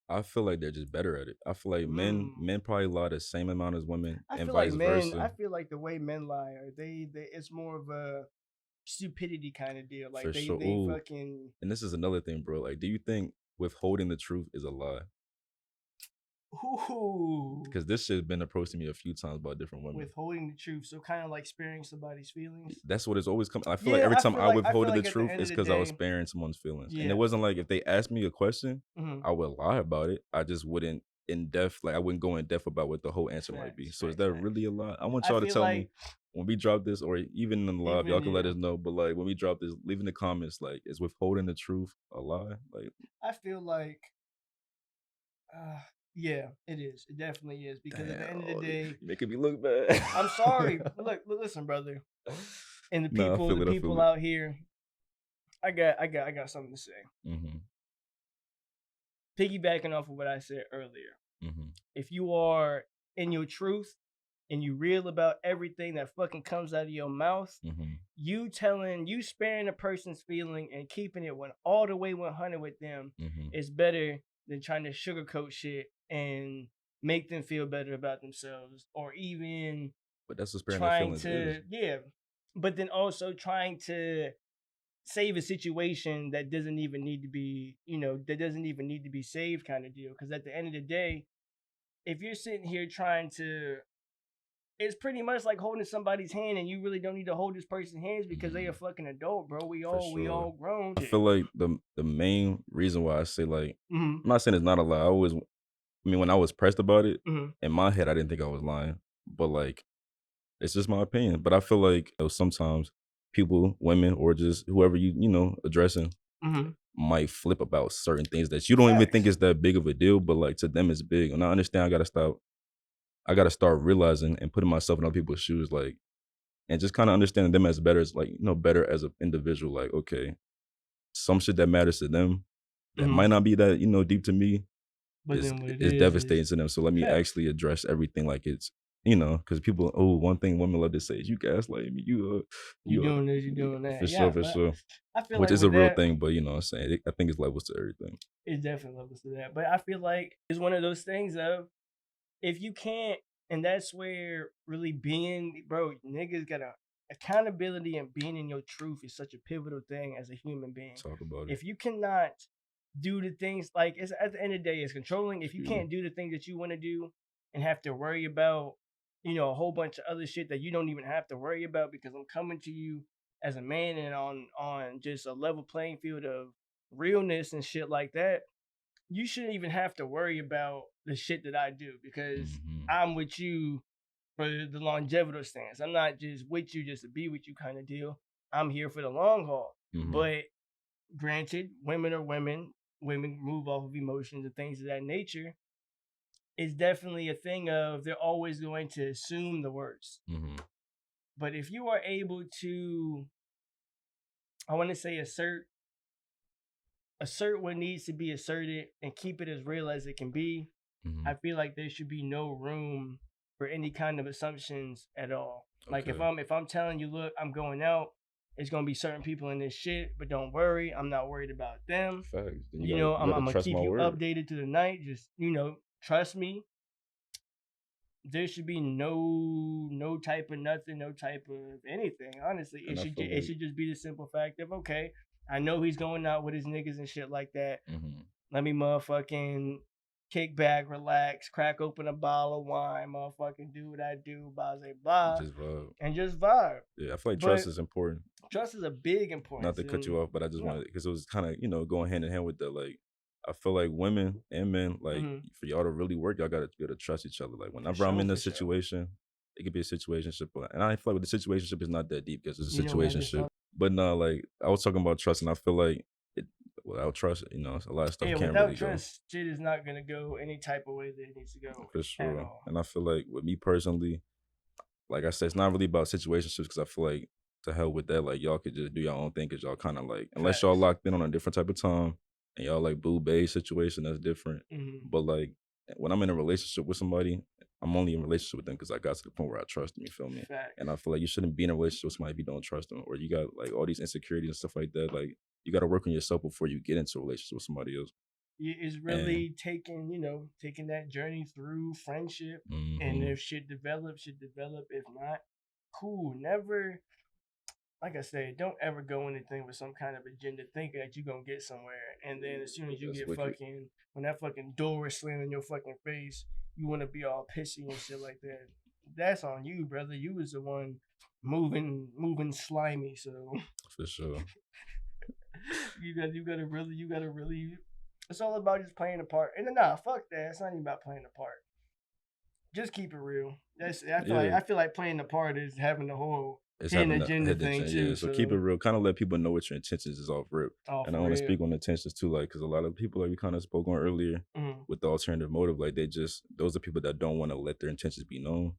I feel like they're just better at it. I feel like men probably lie the same amount as women, and vice versa. I feel like the way men lie, it's more of a stupidity kind of deal. Like For they fucking. And this is another thing, bro. Like, do you think withholding the truth is a lie? Ooh. Because this shit has been approached to me a few times by different women. Withholding the truth, so kind of like sparing somebody's feelings. That's what it's always come. I feel like every time I withholded the truth, it's because I was sparing someone's feelings. Yeah. And it wasn't like if they asked me a question, I would lie about it. I just wouldn't I wouldn't go in depth about what the whole answer might be. So is that really a lie? I want y'all to tell me when we drop this, or even in the live, y'all can let us know. But like when we drop this, leave in the comments, like, is withholding the truth a lie? Like, I feel like yeah, it is. It definitely is, because at the end of the day, you're making me look bad. I'm sorry. Look, listen, brother, and the people out here. I got something to say. Piggybacking off of what I said earlier, if you are in your truth and you real about everything that fucking comes out of your mouth, you sparing a person's feeling and keeping it all the way 100 with them is better than trying to sugarcoat shit and make them feel better about themselves, or even but that's what sparing their feelings is. Yeah, but then also trying to save a situation that doesn't even need to be, saved, kind of deal. Because at the end of the day, if you're sitting here trying to, it's pretty much like holding somebody's hand, and you really don't need to hold this person's hands because they a fucking adult, bro. We all grown. I feel like the main reason why I say, like, I'm not saying it's not a lie. When I was pressed about it, in my head, I didn't think I was lying. But like, it's just my opinion. But I feel like sometimes people, women, or just whoever you addressing, might flip about certain things that you don't even think is that big of a deal, but like to them it's big. And I understand I gotta start realizing and putting myself in other people's shoes, like, and just kind of understanding them as better as an individual. Like, okay, some shit that matters to them that might not be that deep to me, but it's devastating to them. So let me actually address everything like it's, because people, one thing women love to say is, you gaslight me, you doing this, you doing that. For sure. I feel which is a real thing, but I'm saying, I think it's levels to everything. It's definitely levels to that. But I feel like it's one of those things of, if you can't, and that's where really niggas gotta, accountability and being in your truth is such a pivotal thing as a human being. Talk about it. If you cannot do the things, like, it's at the end of the day, it's controlling. If you can't do the things that you want to do and have to worry about, a whole bunch of other shit that you don't even have to worry about, because I'm coming to you as a man and on just a level playing field of realness and shit like that, you shouldn't even have to worry about the shit that I do, because I'm with you for the longevity stance. I'm not just with you just to be with you kind of deal. I'm here for the long haul. But granted, women are women. Women move off of emotions and things of that nature. It's definitely a thing of, they're always going to assume the worst. But if you are able to, I want to say, assert what needs to be asserted and keep it as real as it can be, I feel like there should be no room for any kind of assumptions at all. Okay. Like, if I'm telling you, look, I'm going out, it's gonna be certain people in this shit, but don't worry, I'm not worried about them. Facts. I'm gonna keep you updated through the night. Just trust me. There should be no type of nothing, no type of anything. Honestly, it should just be the simple fact of, okay, I know he's going out with his niggas and shit like that. Let me motherfucking kick back, relax, crack open a bottle of wine, motherfucking do what I do, blah, blah, and just vibe. Yeah, I feel like trust is important. Trust is a big importance. Not to cut you off, but I just wanted, because it was kind of, going hand in hand with that. Like, I feel like women and men, like, for y'all to really work, y'all got to be able to trust each other. Like, whenever I'm in a situation, it could be a situationship, and I feel like the situationship is not that deep because it's a situationship. But no, like, I was talking about trust, and I feel like without trust, a lot of stuff can't really go. Without trust, shit is not gonna go any type of way that it needs to go. For sure. And I feel like with me personally, like I said, it's not really about situationships, because I feel like, to hell with that, like, y'all could just do your own thing, because y'all kind of like, unless y'all locked in on a different type of time and y'all like boo bae situation, that's different. But like, when I'm in a relationship with somebody, I'm only in a relationship with them because I got to the point where I trust them, you feel me? And I feel like you shouldn't be in a relationship with somebody if you don't trust them, or you got like all these insecurities and stuff like that. Like, you got to work on yourself before you get into a relationship with somebody else. It's really taking that journey through friendship, and if shit develops. If not, cool. Never, like I said, don't ever go anything with some kind of agenda thinking that you're gonna get somewhere, and then as soon as you get when that fucking door is slammed in your fucking face, you want to be all pissy and shit like that. That's on you, brother. You was the one moving slimy, so for sure. you gotta really. It's all about just playing the part. And nah, fuck that. It's not even about playing the part. Just keep it real. I feel like playing the part is having the whole hidden agenda thing too. So keep it real. Kind of let people know what your intentions is off rip. And I want to speak on intentions too, like, because a lot of people, like we kind of spoke on earlier, with the alternative motive, like those are people that don't want to let their intentions be known.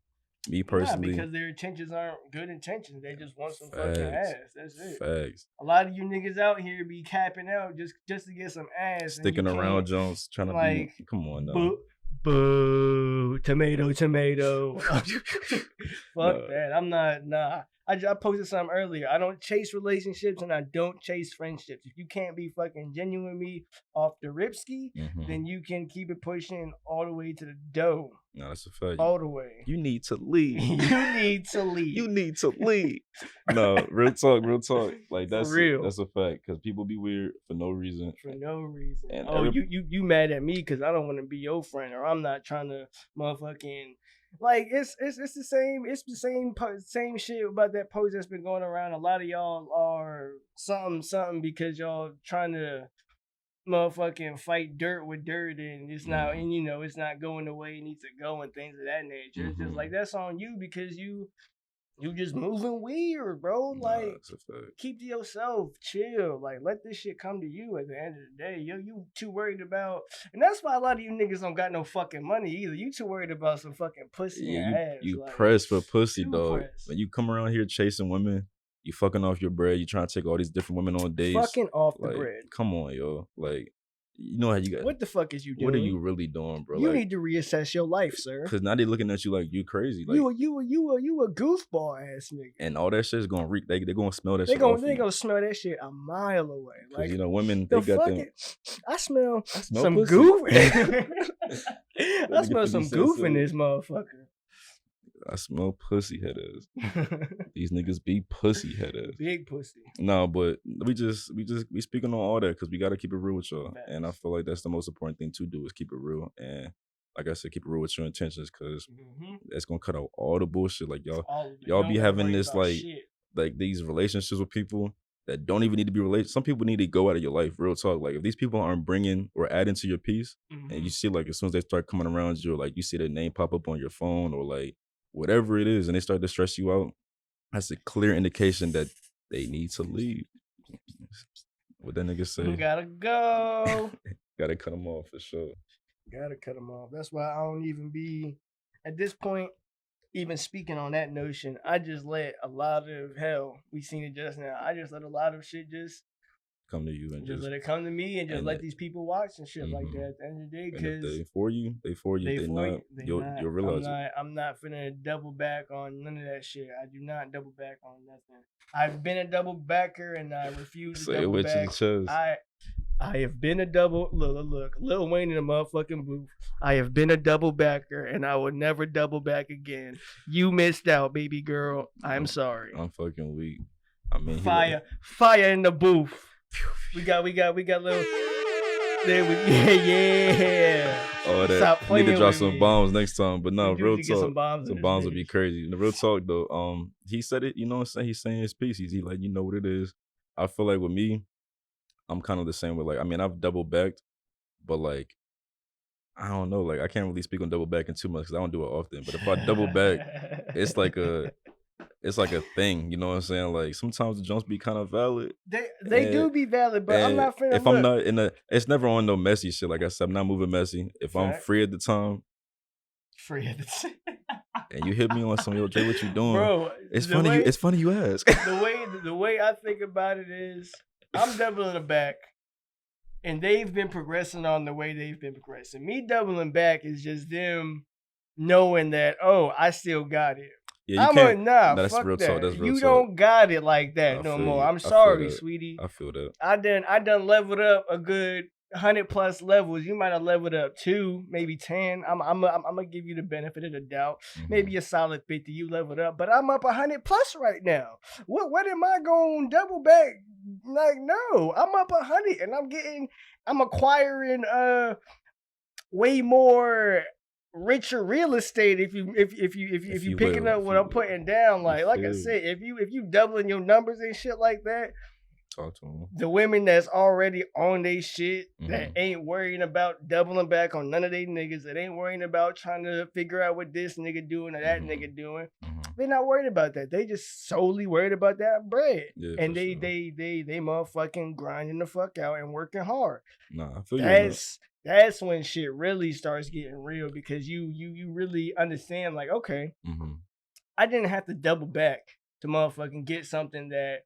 Me personally, because their intentions aren't good intentions. They just want some fucking ass. That's it. Facts. A lot of you niggas out here be capping out just to get some ass. Sticking around Jones, trying to be. Come on now. Boo, tomato. Fuck that. I'm not. Nah. I posted something earlier. I don't chase relationships and I don't chase friendships. If you can't be fucking genuine with me off the ripski, then you can keep it pushing all the way to the dough. No, that's a fact. All the way. You need to leave. You need to leave. No, real talk. Like, that's real. That's a fact, because people be weird for no reason. And you mad at me because I don't want to be your friend, or I'm not trying to motherfucking. Like, it's the same shit about that post that's been going around. A lot of y'all are something because y'all trying to motherfucking fight dirt with dirt, and it's not, and it's not going the way it needs to go and things of that nature. It's just like, that's on you because you just moving weird, bro. Like, keep to yourself, chill. Like, let this shit come to you at the end of the day. You too worried about, and that's why a lot of you niggas don't got no fucking money either. You too worried about some fucking pussy and ass. You like, press for pussy, dog. When you come around here chasing women, you fucking off your bread. You trying to take all these different women on dates. Fucking off the bread. Come on, yo. Like, you know how you got. What the fuck is you doing? What are you really doing, bro? You need to reassess your life, sir. Because now they looking at you like you crazy. Like, you a goofball ass nigga. And all that shit's gonna reek. They gonna smell that shit. They gonna smell that shit a mile away. Like, women, they got them. I smell some goof. I smell some goof in this motherfucker. I smell pussy headers. These niggas be pussy headers. Big pussy. No, but we speaking on all that because we got to keep it real with y'all. Facts. And I feel like that's the most important thing to do is keep it real. And like I said, keep it real with your intentions because that's going to cut out all the bullshit. Like y'all be having this like these relationships with people that don't even need to be related. Some people need to go out of your life, real talk. Like if these people aren't bringing or adding to your peace and you see like as soon as they start coming around you, or like you see their name pop up on your phone or like whatever it is, and they start to stress you out, that's a clear indication that they need to leave. What that nigga say? You gotta go. Gotta cut them off for sure. Gotta cut them off. That's why I don't even be, at this point, even speaking on that notion, I just let a lot of we seen it just now. I just let a lot of shit just come to you and just let it come to me and just let these people watch and shit like that at the end of the day. Because they for you, they not. You'll realize I'm not finna double back on none of that shit. I do not double back on nothing. I've been a double backer and I refuse to double back. I have been a double look, Lil Wayne in the motherfucking booth. I have been a double backer and I will never double back again. You missed out, baby girl. I'm sorry. I'm fucking weak. I mean, fire in the booth. We got little There we yeah. Oh, that Stop need to playing drop with some me. bombs next time. But no, We do real need to get talk. some bombs in Some this bombs would be bitch. crazy. The real talk though, he said it, you know what I'm saying? He's saying his piece. He like, you know what it is. I feel like with me, I'm kind of the same with like, I mean, I've double backed, but like, I don't know, like I can't really speak on double backing too much because I don't do it often. But if I double back, it's like a thing, you know what I'm saying? Like sometimes the jumps be kind of valid. They do be valid, but I'm not finna if I'm not in a, it's never on no messy shit. Like I said, I'm not moving messy. If I'm free at the time, and you hit me on some, yo, Jay, what you doing? Bro, it's funny. It's funny you ask. the way I think about it is, I'm doubling back, and they've been progressing on the way they've been progressing. Me doubling back is just them knowing that, oh, I still got it. Yeah, I'm like, nah, that's fuck real that. talk. That's real you talk. Don't got it like that no more. I'm sorry, sweetie. I feel that. I done leveled up a good 100+ levels. You might have leveled up 2, maybe 10. I'm gonna give you the benefit of the doubt. Mm-hmm. Maybe a solid 50. You leveled up, but I'm up 100+ right now. What am I going double back? Like, no, I'm up 100, and I'm acquiring way more richer real estate if you picking up what I'm putting down. Like I said, if you doubling your numbers and shit like that. Talk to them. The women that's already on they shit, that ain't worrying about doubling back on none of they niggas, that ain't worrying about trying to figure out what this nigga doing or that nigga doing. They're not worried about that. They just solely worried about that bread. Yeah, and they motherfucking grinding the fuck out and working hard. Nah, I feel that's when shit really starts getting real, because you really understand, like, okay, I didn't have to double back to motherfucking get something that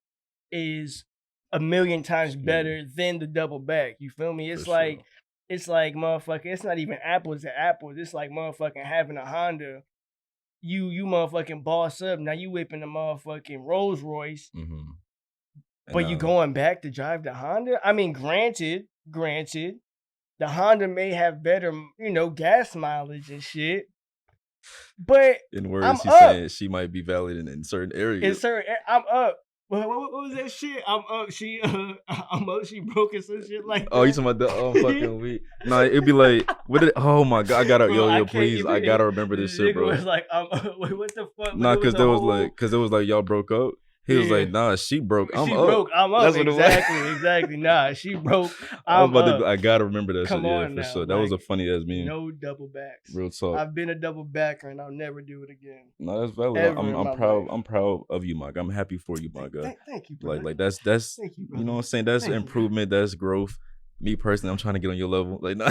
is 1,000,000 times better than the double back. You feel me? It's like motherfucking, it's not even apples to apples. It's like motherfucking having a Honda. You motherfucking boss up. Now you whipping the motherfucking Rolls Royce. But you going back to drive the Honda? I mean, granted, the Honda may have better, gas mileage and shit. But in words, he's saying she might be valid in certain areas. I'm up. What was that shit? I'm up. I'm up. She broke it, some shit like that. Oh, you talking about the fucking week? Nah, it'd be like, oh my god, I gotta, yo, please, I gotta remember this shit, bro. Was like, wait, what the fuck? Nah, because it was like y'all broke up. He was like, nah, she broke. I'm up. I'm up. That's exactly. Nah, she broke. I gotta remember that Come shit. On yeah, now. for sure. That was a funny ass meme. No double backs. Real talk. I've been a double backer and I'll never do it again. No, that's valid. I'm proud. I'm proud of you, my guy. I'm happy for you, my guy. Thank you, brother. Like that's Thank you, know what I'm saying? That's improvement. That's growth. Me personally, I'm trying to get on your level. Like, nah.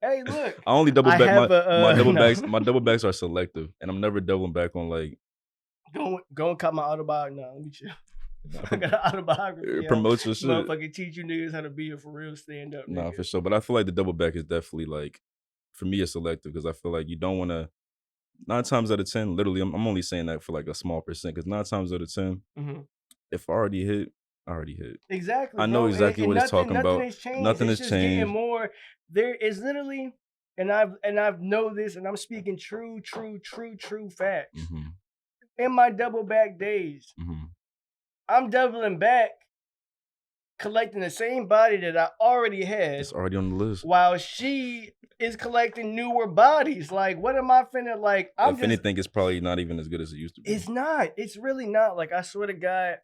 Hey, look. I only double back my double backs. My double backs are selective, and I'm never doubling back on like. Go and cut my autobiography. No, let me chill. I got an autobiography. Promote your shit. Motherfucking teach you niggas how to be a for real stand up. Nah, for sure. But I feel like the double back is definitely like, for me, it's selective, because I feel like you don't want to. 9 times out of 10, literally, I'm only saying that for like a small percent, because 9 times out of 10, if I already hit, I already hit. Exactly. I know exactly what it's talking about. Nothing has changed. Getting more. There is literally, and I've know this, and I'm speaking true facts. In my double back days. I'm doubling back, collecting the same body that I already had. It's already on the list. While she is collecting newer bodies. Like, what am I finna, like, if anything, it's probably not even as good as it used to be. It's not. It's really not. Like, I swear to God,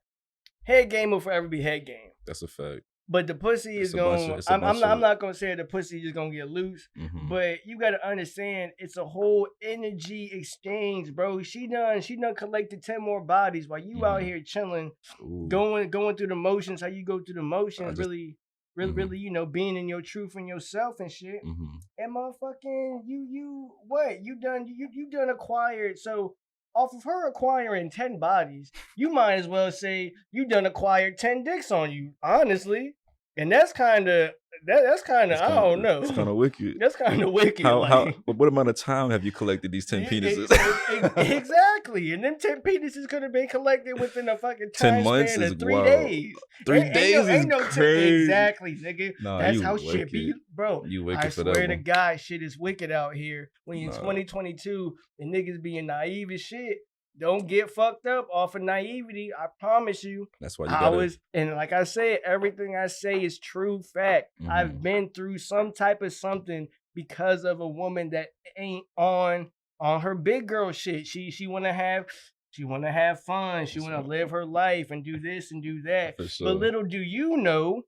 head game will forever be head game. That's a fact. But the pussy is going. I'm not gonna say the pussy is gonna get loose. But you gotta understand, it's a whole energy exchange, bro. She done collected 10 more bodies while you out here chilling, going through the motions. How you go through the motions, really, being in your truth and yourself and shit. And motherfucking you done acquired. So off of her acquiring 10 bodies, you might as well say you done acquired 10 dicks on you, honestly. And that's kind of I don't know. It's kind of wicked. That's kind of wicked. What amount of time have you collected these 10 penises? Exactly. And them 10 penises could have been collected within a fucking time 10 months span is of 3 wild. days. 3 days is crazy. Exactly, nigga. Nah, that's how shit be. Bro, you wicked I for swear that to one. God, shit is wicked out here. When you're 2022 and niggas being naive as shit, don't get fucked up off of naivety. I promise you. That's why you gotta. And like I said, everything I say is true fact. I've been through some type of something because of a woman that ain't on her big girl shit. She wanna have fun. She wanna live her life and do this and do that. Sure. But little do you know,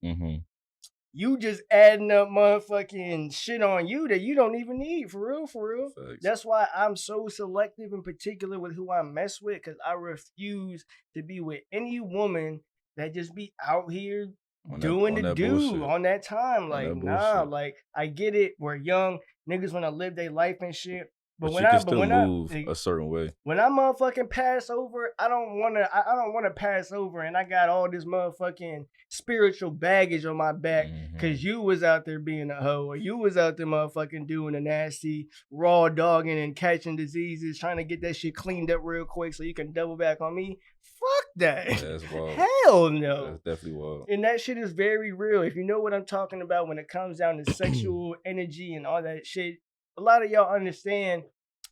you just adding up motherfucking shit on you that you don't even need, for real, for real. Thanks. That's why I'm so selective and particular with who I mess with, because I refuse to be with any woman that just be out here doing the do on that time. Like, nah, like, I get it. We're young. Niggas want to live their life and shit. But when I move a certain way. When I motherfucking pass over, I don't wanna pass over, and I got all this motherfucking spiritual baggage on my back because you was out there being a hoe, or you was out there motherfucking doing a nasty raw dogging and catching diseases, trying to get that shit cleaned up real quick so you can double back on me. Fuck that. Yeah, that's wild. Hell no. That's definitely wild. And that shit is very real. If you know what I'm talking about when it comes down to sexual energy and all that shit, a lot of y'all understand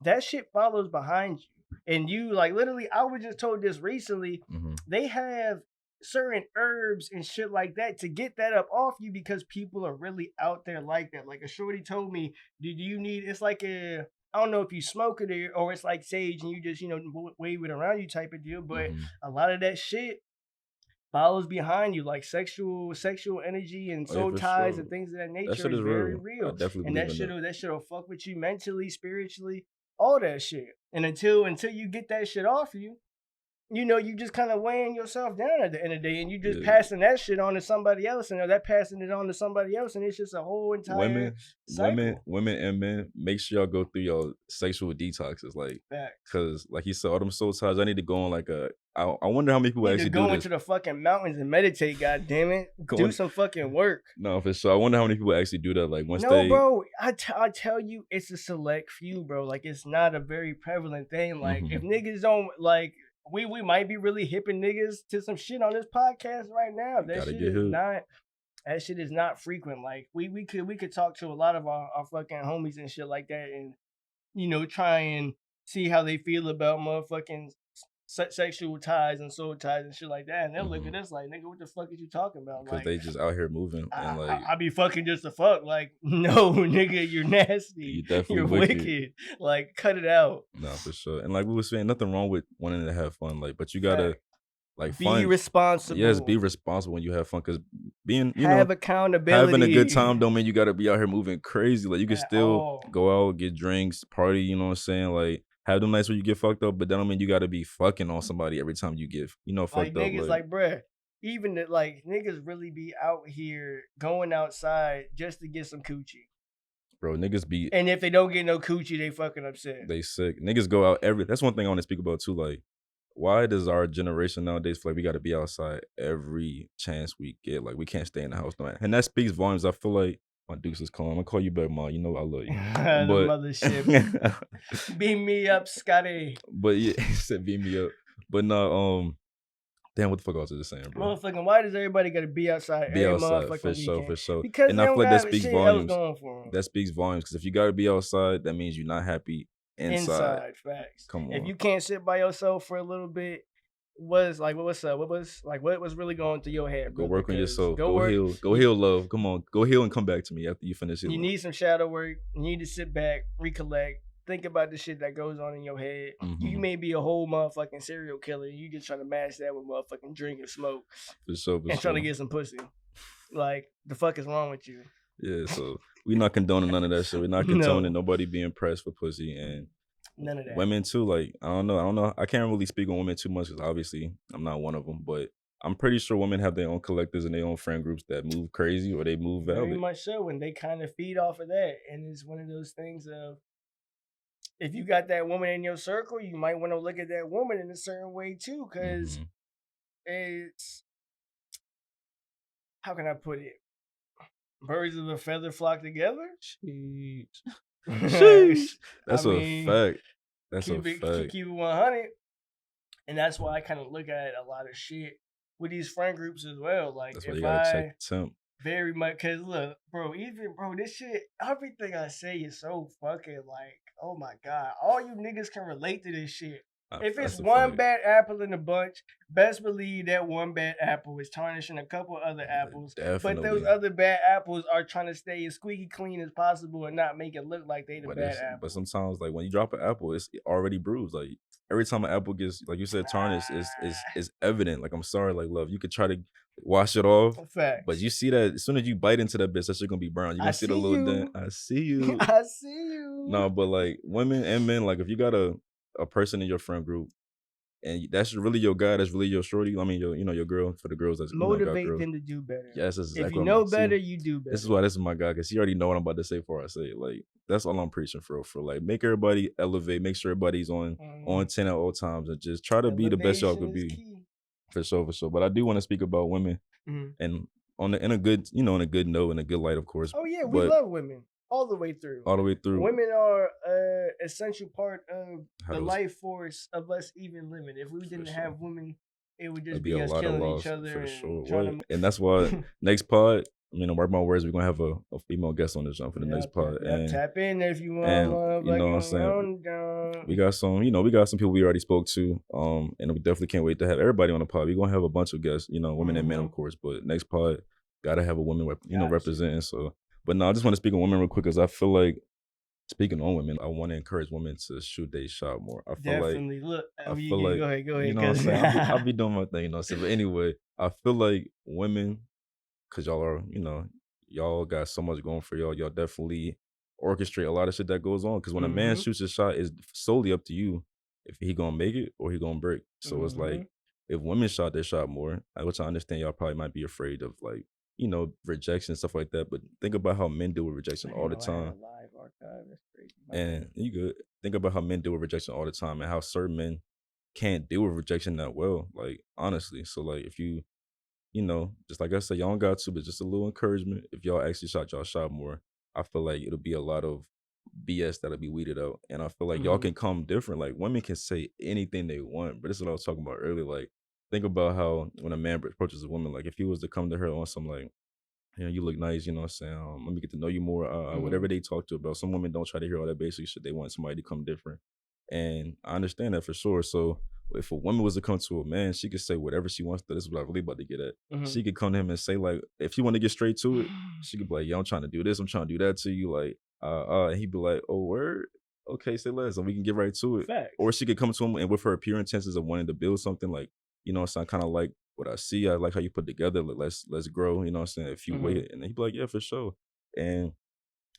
that shit follows behind you. And you, like, literally, I was just told this recently. They have certain herbs and shit like that to get that up off you because people are really out there like that. Like, a shorty told me, do you need, it's like I don't know if you smoke it or it's like sage and you just, wave it around you type of deal. But a lot of that shit follows behind you, like sexual energy and soul ties and things of that nature. That is very real. And that shit'll fuck with you mentally, spiritually, all that shit. And until you get that shit off you, you just kind of weighing yourself down at the end of the day, and you just passing that shit on to somebody else, and that passing it on to somebody else, and it's just a whole entire women and men. Make sure y'all go through your sexual detoxes, like, because like you said, all them soul ties. I need to go on like a. I wonder how many people actually do this. Go into the fucking mountains and meditate. God damn it, do some fucking work. No, for sure. I wonder how many people actually do that. Like bro, I tell you, it's a select few, bro. Like, it's not a very prevalent thing. Like, if niggas don't like. We might be really hipping niggas to some shit on this podcast right now. That shit is not frequent. Like, we could talk to a lot of our fucking homies and shit like that, and try and see how they feel about motherfucking sexual ties and soul ties and shit like that, and they'll look at us like, nigga, what the fuck is you talking about? Because they just out here moving and like I be fucking just to fuck. Like, no, nigga, you're nasty. You're wicked. Like, cut it out. No, for sure. And like we were saying, nothing wrong with wanting to have fun. Like, but you gotta like be responsible. Yes, be responsible when you have fun. Because being have accountability, having a good time don't mean you gotta be out here moving crazy. Like, you can still go out, get drinks, party. You know what I'm saying? Like, have them nights where you get fucked up, but that don't mean you gotta be fucking on somebody every time you get, fucked like, up. Niggas like, bruh, even that, like, niggas really be out here going outside just to get some coochie. Bro, niggas be, and if they don't get no coochie, they fucking upset. They sick. Niggas go out that's one thing I want to speak about too. Like, why does our generation nowadays feel like we gotta be outside every chance we get? Like, we can't stay in the house, no. And that speaks volumes. I feel like my deuce is calling. I'm gonna call you back, Ma. You know I love you. But mothership. Beam me up, Scotty. But yeah, he said beam me up. But no, damn, what the fuck I was just saying, bro? Motherfucking, why does everybody gotta be outside every motherfucking weekend? For sure. Because and I feel like that speaks volumes. That speaks volumes. Because if you gotta be outside, that means you're not happy inside. Facts. Come on. If you can't sit by yourself for a little bit, what was really going through your head? Go work on yourself. Go heal, love. Come on, go heal and come back to me after you finish healing. You need some shadow work. You need to sit back, recollect, think about the shit that goes on in your head. You may be a whole motherfucking serial killer. You just trying to match that with motherfucking drink and smoke, trying to get some pussy. Like, the fuck is wrong with you? Yeah, so we're not condoning none of that shit. We're not condoning nobody being pressed for pussy and. None of that. Women too, like, I don't know. I can't really speak on women too much because obviously I'm not one of them. But I'm pretty sure women have their own collectives and their own friend groups that move crazy or they move valid. Very much so, and they kind of feed off of that. And it's one of those things of, if you got that woman in your circle, you might want to look at that woman in a certain way too, because it's, how can I put it? Birds of a feather flock together. Sheesh. That's a fact. That's a fact. Keep it 100, and that's why I kind of look at a lot of shit with these friend groups as well. Like, that's why you gotta check the temp. Very much, cause look, bro, this shit, everything I say is so fucking like, oh my god, all you niggas can relate to this shit. If it's one bad apple in the bunch, best believe that one bad apple is tarnishing a couple other apples. Definitely. But those other bad apples are trying to stay as squeaky clean as possible and not make it look like they the bad apple. But sometimes, like when you drop an apple, it's already bruised. Like every time an apple gets, like you said, tarnished, is evident. Like I'm sorry, like love, you could try to wash it off, but you see that as soon as you bite into that bitch, that shit gonna be brown. You're gonna see the little dent. I see you. I see you. No, but like women and men, like if you got a person in your friend group and that's really your guy, that's really your shorty. I mean, your girl, for the girls that's motivate them to do better. Yes, that's exactly. If you know better, you do better. This is why this is my guy, because he already know what I'm about to say before I say it. Like that's all I'm preaching for like make everybody elevate, make sure everybody's on 10 at all times, and just try to be the best y'all could be. Key. For sure. But I do want to speak about women, and in a good note, in a good light, of course. Oh yeah, we love women. All the way through. Women are an essential part of the life force of us even living. If we didn't have women, it would just be us killing each other. For sure. And that's why next pod, mark my words, we're going to have a female guest on the show for the next pod. And tap in if you want. And, you know what I'm saying? We got some people we already spoke to. And we definitely can't wait to have everybody on the pod. We're going to have a bunch of guests, women and men, of course. But next pod, got to have a woman, representing. So. But no, I just want to speak on women real quick because I feel like, speaking on women, I want to encourage women to shoot their shot more. I feel definitely. Look, go ahead. You know what I'm saying? I'll be doing my thing, But anyway, I feel like women, because y'all are, y'all got so much going for y'all. Y'all definitely orchestrate a lot of shit that goes on. Because when a man shoots his shot, it's solely up to you if he gonna make it or he gonna break. So it's like, if women shot their shot more, which I understand y'all probably might be afraid of, like, rejection and stuff like that. But think about how men deal with rejection all the time. Live archive. That's crazy. And you could think about how men deal with rejection all the time and how certain men can't deal with rejection that well. Like, honestly. So like if you, just like I said, y'all don't got to, but just a little encouragement. If y'all actually y'all shot more, I feel like it'll be a lot of BS that'll be weeded out. And I feel like y'all can come different. Like women can say anything they want, but this is what I was talking about earlier. Like, think about how when a man approaches a woman, like if he was to come to her on some like, you look nice, you know what I'm saying? Let me get to know you more. Whatever they talk to about. Some women don't try to hear all that basic shit. They want somebody to come different. And I understand that for sure. So if a woman was to come to a man, she could say whatever she wants to. This is what I really about to get at. She could come to him and say, like, if she want to get straight to it, she could be like, yo, I'm trying to do this. I'm trying to do that to you. Like, and he'd be like, oh, word? Okay, say less. And we can get right to it. Facts. Or she could come to him and with her pure intentions of wanting to build something, like, so I kind of like what I see. I like how you put together. Let's grow. You know what I'm saying? If you wait, and he'd be like, yeah, for sure. And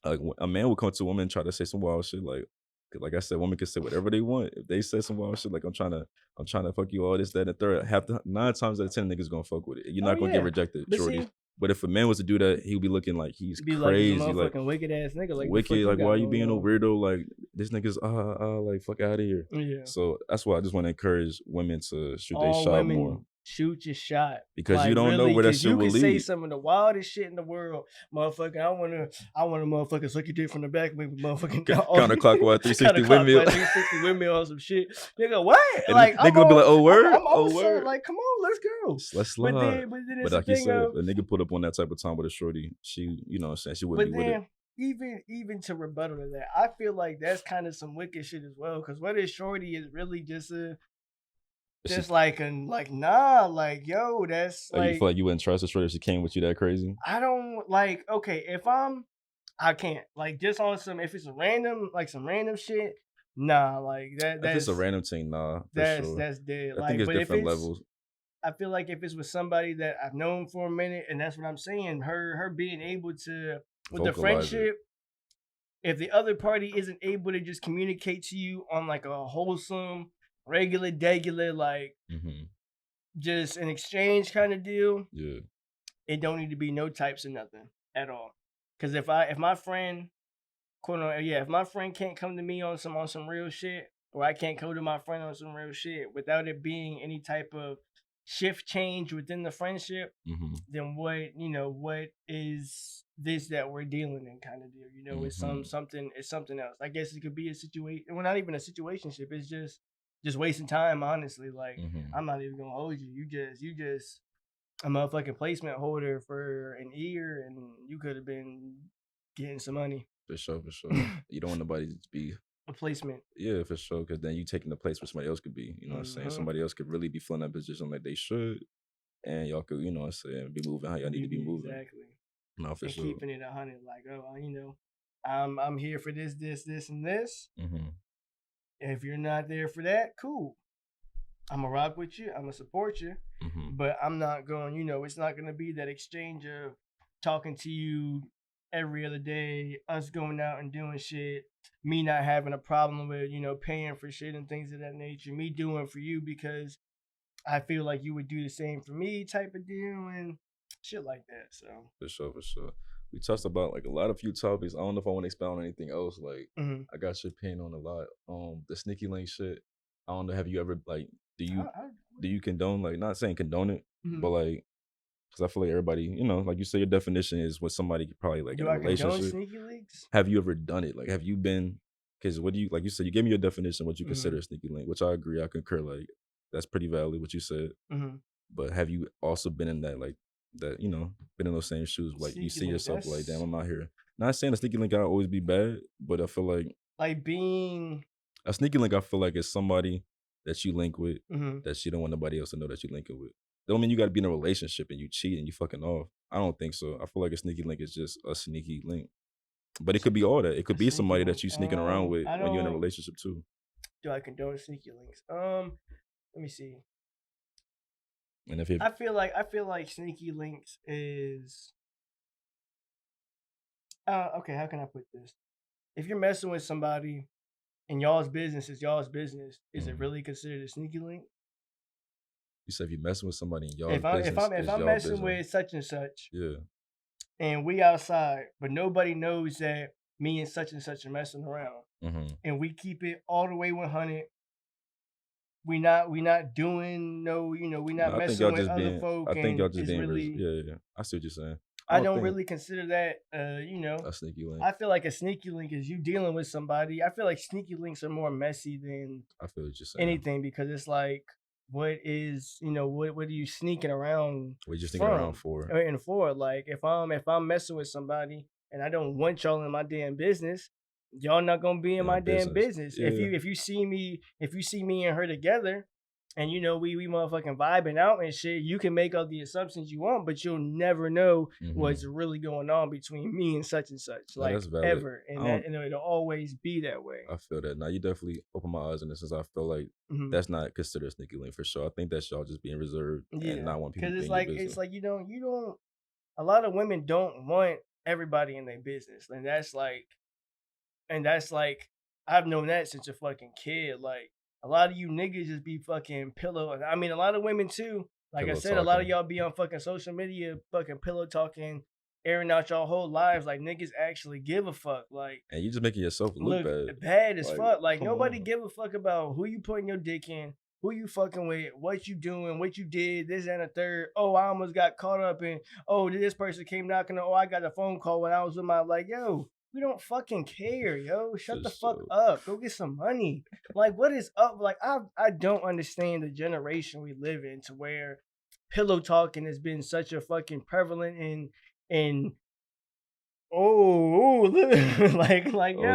like a man would come to a woman and try to say some wild shit, like I said, women can say whatever they want. If they say some wild shit, like I'm trying to fuck you, all this, that, and the third, 9 times out of 10 niggas gonna fuck with it. You're not gonna get rejected, shorty. But if a man was to do that, he'd be looking like he's crazy, like wicked ass nigga, like wicked, like why are you being a weirdo? Like this nigga's like fuck out of here. Yeah. So that's why I just want to encourage women to shoot their shot more. Shoot your shot, because like, you don't know where that shit will lead. You can say some of the wildest shit in the world, motherfucker. I want to motherfucker suck your dick from the back, maybe motherfucking counterclockwise 360 windmill, 360 windmill on some shit. Nigga, what? And like nigga will be like, oh word, oh word. Like, come on, let's go. Let's slide. But then it's like you said, of, a nigga put up on that type of time with a shorty. She, you know what I'm saying, she wouldn't be with it. Even to rebuttal to that, I feel like that's kind of some wicked shit as well. Because what if shorty is really just nah, like yo, that's like you feel like you wouldn't trust a shorty if she came with you that crazy? I don't like. Okay, I can't like just on some. If it's some random shit, nah, like that. If it's a random thing, nah. That's sure. That's dead. I think it's different levels. I feel like if it's with somebody that I've known for a minute, and that's what I'm saying, her being able to with the friendship. If the other party isn't able to just communicate to you on like a wholesome, regular, like just an exchange kind of deal, it don't need to be no types of nothing at all. Because if my friend, if my friend can't come to me on some real shit, or I can't come to my friend on some real shit without it being any type of shift change within the friendship, then what is this that we're dealing in kind of deal? It's something else. I guess it could be a situation. Well, not even a situationship. It's just wasting time, honestly. Like I'm not even gonna hold you. You just a motherfucking placement holder for an ear, and you could have been getting some money. For sure. You don't want nobody to be a placement. Yeah, for sure. Because then you taking the place where somebody else could be. You know what I'm saying? Somebody else could really be filling that position like they should, and y'all could, you know what I'm saying, be moving how y'all need to be moving. Exactly. No, for and sure. Keeping it 100, like, I'm here for this, and this. If you're not there for that, cool. I'm gonna rock with you. I'm gonna support you, but I'm not going. It's not gonna be that exchange of talking to you every other day, us going out and doing shit, me not having a problem with paying for shit and things of that nature, me doing for you because I feel like you would do the same for me, type of deal, and shit like that. So for sure. We touched about like a lot of few topics. I don't know if I want to expound on anything else. Like I got your opinion on a lot. The sneaky link shit. I don't know. Have you ever like? Do you condone, like, not saying condone it, but like, because I feel like everybody, like you say, your definition is when somebody probably like in a relationship. Condone sneaky links? Have you ever done it? Like, have you been? Because what do you, like you said, you gave me your definition what you consider a sneaky link, which I agree, I concur. Like that's pretty valid what you said. But have you also been in that, like that, been in those same shoes? Like sneaky you see yourself like, damn, I'm out here. Not saying a sneaky link gotta always be bad, but I feel like being a sneaky link, I feel like it's somebody that you link with that you don't want nobody else to know that you linking with. Don't mean you got to be in a relationship and you cheat and you fucking off. I don't think so. I feel like a sneaky link is just a sneaky link. But it could be all that. It could be somebody that you sneaking around with when you're in a relationship too. Do I condone sneaky links? Let me see. And if I feel like sneaky links is okay, how can I put this? If you're messing with somebody and y'all's business is y'all's business, is it really considered a sneaky link? You said if you're messing with somebody in y'all's business, if I'm messing business with such and such, yeah, and we outside, but nobody knows that me and such are messing around, and we keep it all the way 100. We not doing we not messing with other folk. I think y'all just being really, yeah. I see what you're saying. I don't really consider that, a sneaky link. I feel like a sneaky link is you dealing with somebody. I feel like sneaky links are more messy than I feel what you're saying. Anything, because it's like, what is, what are you sneaking around? What you sneaking around for? And for, like, if I'm messing with somebody and I don't want y'all in my damn business, y'all not gonna be in my damn business. Yeah. If you see me and her together, and we motherfucking vibing out and shit, you can make all the assumptions you want, but you'll never know what's really going on between me and such, like, ever. And it'll always be that way. I feel that. Now you definitely open my eyes in this, since I feel like that's not considered a sneaky link for sure. I think that's y'all just being reserved and not want people to be in your business. It's like you don't. A lot of women don't want everybody in their business, and that's like I've known that since a fucking kid. Like, a lot of you niggas just be fucking pillow. I mean, a lot of women too. Like pillow I said, talking. A lot of y'all be on fucking social media, fucking pillow talking, airing out y'all whole lives. Like, niggas actually give a fuck. Like, and you just making yourself look bad. Bad as fuck. Like, nobody give a fuck about who you putting your dick in, who you fucking with, what you doing, what you did, this and a third. Oh, I almost got caught up in. Oh, this person came knocking. Oh, I got a phone call when I was with my, like, yo. We don't fucking care, yo. Shut the fuck up. Go get some money. Like, what is up? Like, I don't understand the generation we live in, to where pillow talking has been such a fucking prevalent like yo,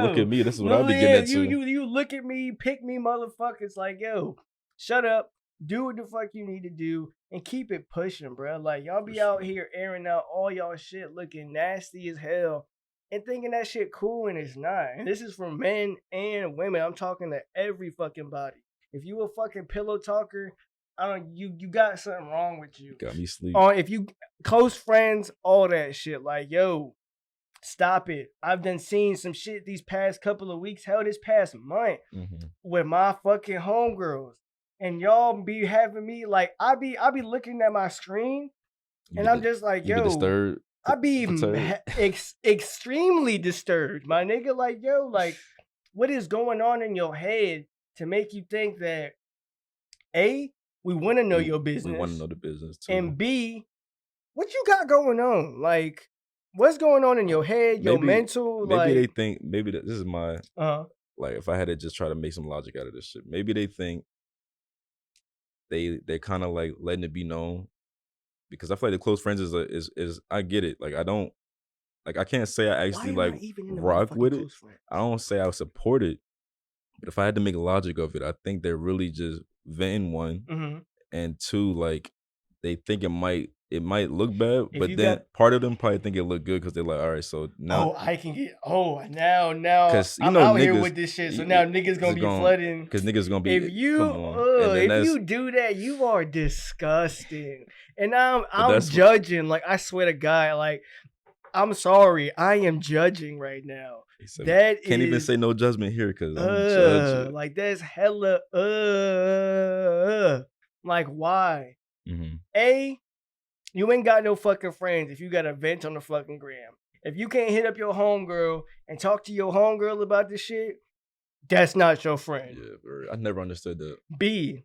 look at me. This is what I'll be getting into. You look at me, pick me, motherfuckers. Like, yo, shut up. Do what the fuck you need to do and keep it pushing, bro. Like, y'all be out here airing out all y'all shit, looking nasty as hell, and thinking that shit cool, and it's not. And this is for men and women. I'm talking to every fucking body. If you a fucking pillow talker, you got something wrong with you. Got me sleep. Or if you close friends, all that shit. Like, yo, stop it. I've done seen some shit these past couple of weeks, hell, this past month, with my fucking homegirls. And y'all be having me, like, I be looking at my screen, and I'm just like, yo, disturbed. I be extremely disturbed, my nigga. Like, yo, like, what is going on in your head to make you think that, A, we want to know your business. We want to know the business too. And B, what you got going on? Like, what's going on in your head, your mental? Maybe they think, this is my, like, if I had to just try to make some logic out of this shit, maybe they think they kind of like letting it be known. Because I feel like the close friends is I get it. Like, I don't, like, I can't say I actually like rock with it. I don't say I support it, But if I had to make logic of it, I think they're really just venting one, and two, like they think it might look bad, but then part of them probably think it look good because they're like, all right, so now I can get now because I'm out here with this shit. So now niggas gonna be flooding because niggas gonna be if you do that, you are disgusting. And I'm judging. Like I swear to God, like I'm sorry, I am judging right now. That can't even say no judgment here because I'm judging. Like that's hella like why? You ain't got no fucking friends if you got a vent on the fucking gram. If you can't hit up your homegirl and talk to your homegirl about this shit, that's not your friend. Yeah, I never understood that.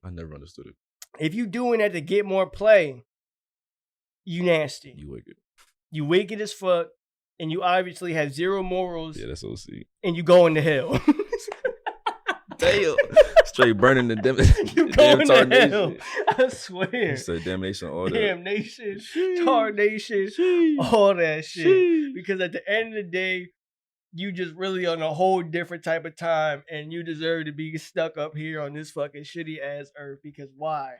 I never understood it. If you doing that to get more play, you nasty. You wicked. You wicked as fuck, and you obviously have zero morals. Yeah, that's OC. And you going to hell. Damn. Straight burning the you going to hell. I swear. He said damnation, all that. Damnation, tarnation, all that shit. Because at the end of the day, you just really on a whole different type of time, and you deserve to be stuck up here on this fucking shitty ass earth. Because why?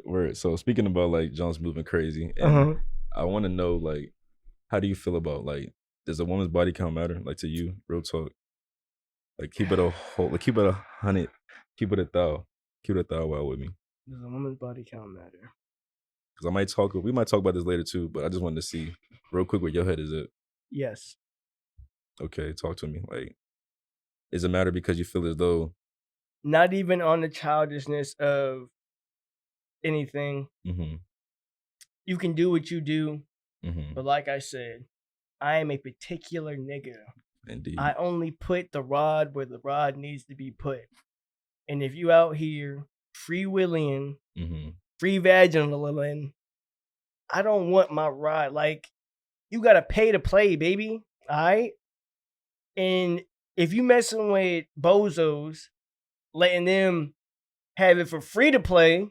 Word. So speaking about like Jones moving crazy, and I want to know like, how do you feel about like, does a woman's body count matter? Like to you, real talk. Like keep it a whole, like keep it 100, keep it 1,000, keep it 1,000 while with me. Does a woman's body count matter? Because we might talk about this later too, but I just wanted to see real quick where your head is at. Yes. Okay, talk to me. Like, does it matter because you feel as though? Not even on the childishness of anything. You can do what you do, but like I said, I am a particular nigga. Indeed. I only put the rod where the rod needs to be put. And if you out here freewheeling, free vaginaling, I don't want my rod. Like, you gotta pay to play, baby. All right? And if you messing with bozos, letting them have it for free to play,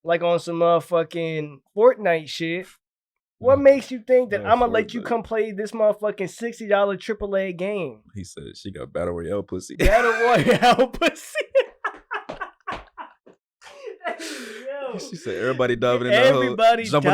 like on some motherfucking Fortnite shit, what makes you think that I'm gonna let you come play this motherfucking $60 AAA game? He said she got Battle Royale pussy. Battle Royale pussy. Yo. She said everybody diving in Everybody jumping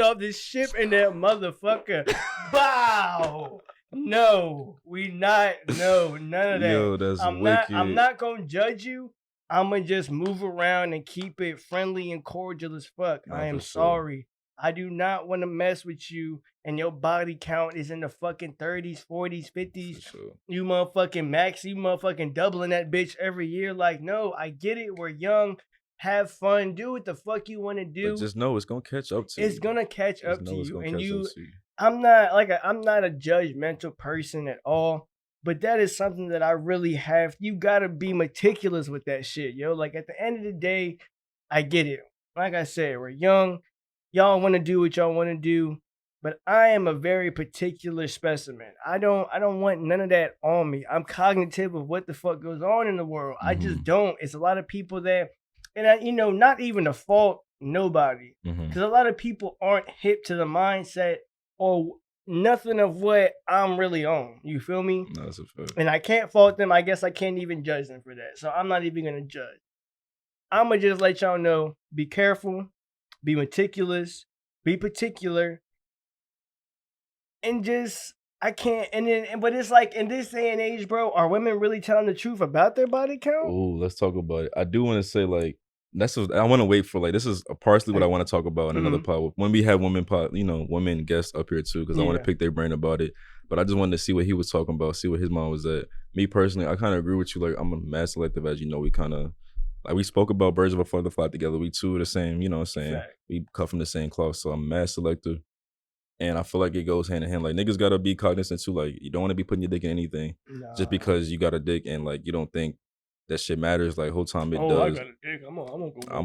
off this ship in that motherfucker. Bow. No, none of that. Yo, that's wicked. I'm not gonna judge you. I'm gonna just move around and keep it friendly and cordial as fuck. I am sorry. I do not want to mess with you, and your body count is in the fucking 30s, 40s, 50s. Sure. You motherfucking max, you motherfucking doubling that bitch every year. Like, no, I get it. We're young. Have fun. Do what the fuck you want to do. But just know it's gonna catch up to you. It's gonna catch up to you. And I'm not a judgmental person at all. But that is something that I really have. You gotta be meticulous with that shit, yo. Like at the end of the day, I get it. Like I said, we're young. Y'all want to do what y'all want to do, but I am a very particular specimen. I don't want none of that on me. I'm cognitive of what the fuck goes on in the world. I just don't. It's a lot of people that, and not even to fault nobody, because a lot of people aren't hip to the mindset or nothing of what I'm really on. You feel me? No, that's a fact. And I can't fault them. I guess I can't even judge them for that. So I'm not even gonna judge. I'm gonna just let y'all know: be careful. Be meticulous, be particular, and just but it's like in this day and age, bro, are women really telling the truth about their body count? Oh, let's talk about it. I do want to say like I want to wait for like this is partially what I want to talk about in another pod when we have women guests up here too, because I want to pick their brain about it. But I just wanted to see what he was talking about, see what his mind was at. Me personally, I kind of agree with you. Like I'm a mad selective, as you know. We kind of. Like we spoke about birds of a feather fly together. We two are the same, you know what I'm saying? Fact. We cut from the same cloth. So I'm mad selective. And I feel like it goes hand in hand. Like niggas gotta be cognizant too. Like you don't want to be putting your dick in anything just because you got a dick and like you don't think that shit matters. Like whole time it does. I got a dick. I'm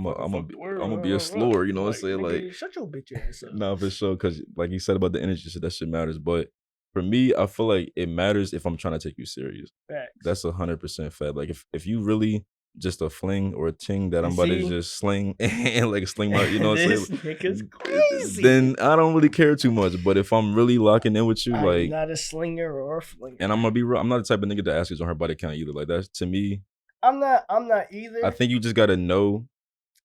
gonna be a slower. You know what I'm saying? Like shut your bitch ass up. Nah, for sure. Because like you said about the energy shit, that shit matters. But for me, I feel like it matters if I'm trying to take you serious. Facts. That's 100% fact. Like if you really just a fling or a ting that I'm about to just sling and like sling my, you know what I'm This saying? nigga's crazy. Then I don't really care too much. But if I'm really locking in with you, I'm not a slinger or a flinger. And I'm gonna be real, I'm not the type of nigga to ask you on her body count either. Like that's to me. I'm not either. I think you just gotta know.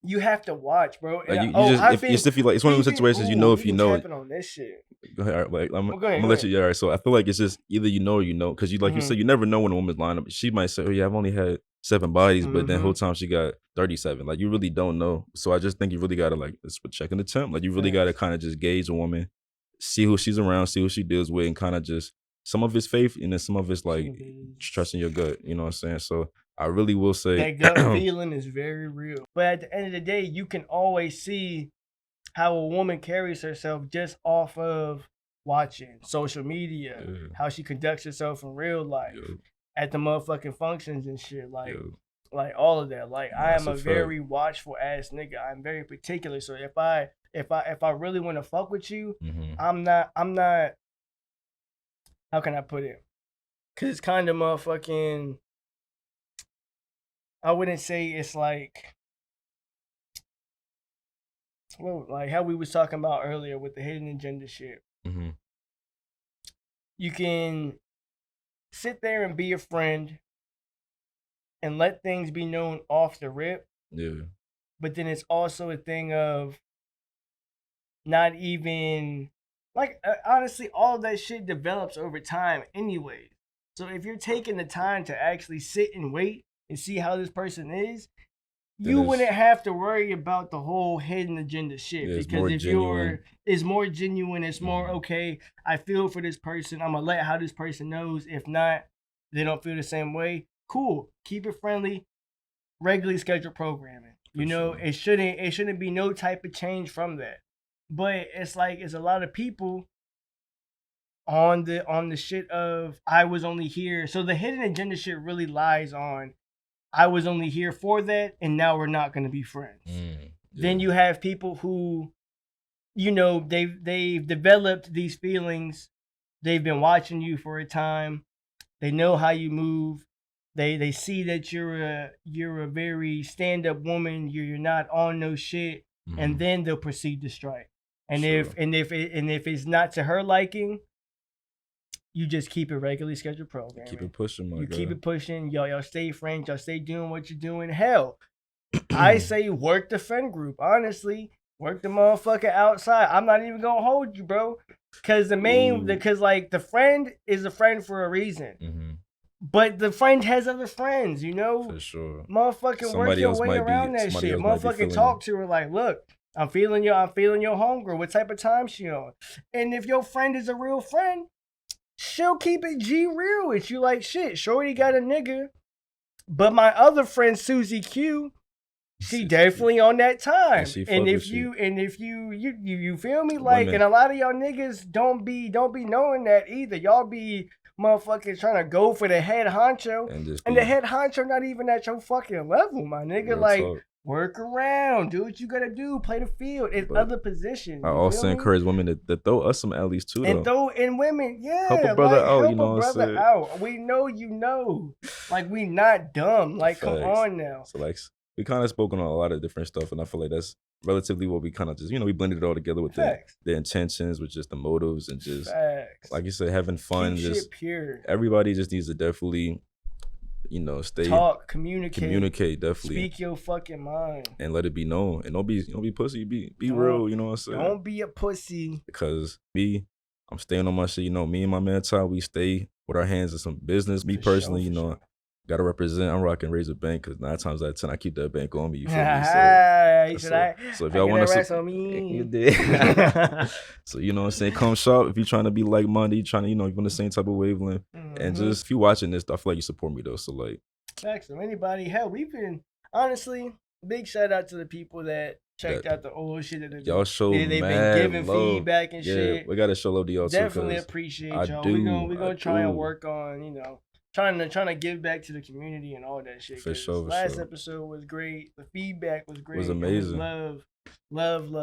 You have to watch, bro. Like you just if you like, it's one of those situations. You know, if you know it. On this shit. Go ahead. Like I'm go ahead, gonna let you. Yeah. All right. So I feel like it's just either you know or you know, because you like you said, you never know when a woman's lying up. She might say, "Oh yeah, I've only had 7 bodies," but then whole time she got 37. Like you really don't know. So I just think you really gotta like it's with checking the temp. Like you really gotta kind of just gauge a woman, see who she's around, see who she deals with, and kind of just some of it's faith and then some of it's like trusting your gut. You know what I'm saying? So I really will say that gut feeling is very real. But at the end of the day, you can always see how a woman carries herself just off of watching social media, how she conducts herself in real life, at the motherfucking functions and shit, like all of that. Like I am a very watchful ass nigga. I'm very particular. So if I really want to fuck with you, I'm not. How can I put it? Cause it's kind of motherfucking. I wouldn't say it's like, well, like how we was talking about earlier with the hidden agenda shit. You can sit there and be a friend and let things be known off the rip. Yeah. But then it's also a thing of not even, like, honestly, all of that shit develops over time anyway. So if you're taking the time to actually sit and wait and see how this person is, you wouldn't have to worry about the whole hidden agenda shit. Yeah, because if it's more genuine, it's more okay, I feel for this person, I'm gonna let how this person knows. If not, they don't feel the same way. Cool. Keep it friendly, regularly scheduled programming. You know, it shouldn't be no type of change from that. But it's like it's a lot of people on the shit of I was only here. So the hidden agenda shit really lies on I was only here for that, and now we're not going to be friends. Then you have people who, you know, they've developed these feelings. They've been watching you for a time. They know how you move. They see that you're a very stand-up woman. You're not on no shit, and then they'll proceed to strike. And if it's not to her liking, you just keep it regularly scheduled programming. Keep it pushing, my guy. Keep it pushing. Y'all stay friends. Y'all stay doing what you're doing. Hell, I say work the friend group. Honestly, work the motherfucker outside. I'm not even gonna hold you, bro. Because the friend is a friend for a reason. But the friend has other friends, you know? For sure. Motherfucking work your way around that shit. Motherfucking talk to her like, look, I'm feeling your homegirl. What type of time she on? And if your friend is a real friend, she'll keep it G real with you. Like, shit, shorty got a nigga. But my other friend, Susie Q, she definitely on that time. And if you feel me, like, and a lot of y'all niggas don't be knowing that either. Y'all be motherfuckers trying to go for the head honcho, and the head honcho not even at your fucking level, my nigga. Real like talk. Work around, do what you gotta do, play the field. It's other positions. I also encourage women to throw us some alleys too, though. And throw in women, yeah. Help a brother out, you know what I'm saying? Out. We know you know. Like, we not dumb. Like, come on now. So like we kind of spoken on a lot of different stuff, and I feel like that's relatively what we kind of just, you know, we blended it all together with the intentions, with just the motives, and just like you said, having fun. Keep just shit pure. Everybody just needs to definitely, you know, talk, communicate, definitely. Speak your fucking mind and let it be known. And don't be pussy. Be real. You know what I'm saying? Don't be a pussy. Because I'm staying on my shit. You know, me and my man Ty, we stay with our hands in some business. Me personally, you know, gotta represent. I'm rocking Razor Bank because 9 times out of 10 I keep that bank on me. You feel me? So if y'all want to, you did. So you know what I'm saying? Come shop if you're trying to be like minded. You trying to, you know, you're on the same type of wavelength. And just if you watching this, I feel like you support me though. So like, excellent. Anybody? Hell, we've been honestly big shout out to the people that checked out the old shit that y'all show. They've been giving feedback and shit. We gotta show love to y'all too. Definitely appreciate y'all. We're gonna try and work on, you know, trying to give back to the community and all that shit. For sure. Last episode was great. The feedback was great. It was amazing. Love. love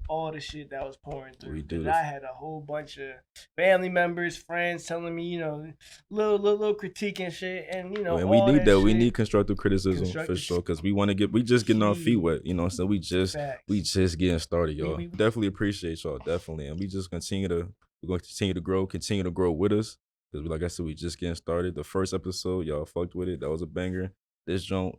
all the shit that was pouring through. I had a whole bunch of family members, friends telling me, you know, little critique and shit, and you know, and we need that. Shit. We need constructive criticism for sure, because we want to we just getting our feet wet, you know. So we just getting started, y'all. We definitely appreciate y'all, definitely, and we just we're going to continue to grow with us, because like I said, we just getting started. The first episode, y'all fucked with it. That was a banger. This joint,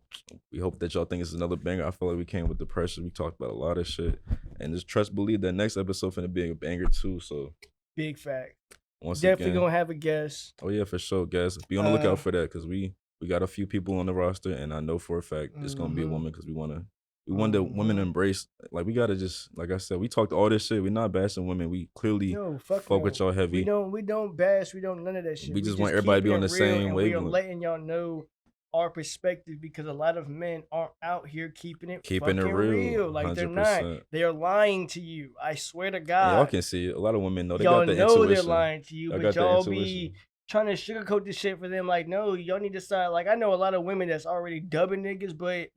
we hope that y'all think it's another banger. I feel like we came with the pressure. We talked about a lot of shit, and just trust, believe that next episode finna be a banger too. So big fact. Definitely gonna have a guest. Oh yeah, for sure, guys. Be on the lookout for that, because we got a few people on the roster, and I know for a fact it's gonna be a woman, because we want the women to embrace. Like, we gotta just, like I said, we talked all this shit. We're not bashing women. We clearly fuck with y'all heavy. We don't bash. We don't none of that shit. We just want everybody to be on the same wavelength. We are letting y'all know our perspective, because a lot of men aren't out here keeping it real. Like 100%. They're not. They are lying to you. I swear to God. Y'all can see it. A lot of women know. They y'all got the know intuition. They're lying to you, but y'all be trying to sugarcoat this shit for them. Like, no, y'all need to start. Like, I know a lot of women that's already dubbing niggas, but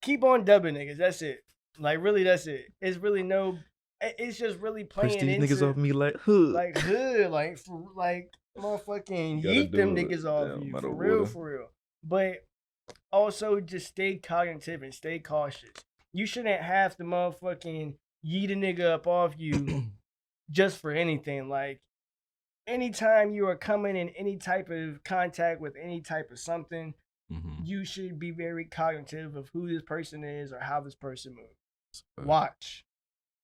keep on dubbing niggas. That's it. Like, really, that's it. It's really no. It's just really playing push these into niggas off me like hood, like motherfucking yeet them niggas off you, for real. But also just stay cognitive and stay cautious. You shouldn't have to motherfucking yeet a nigga up off you just for anything. Like, anytime you are coming in any type of contact with any type of something, you should be very cognitive of who this person is or how this person moves. Watch.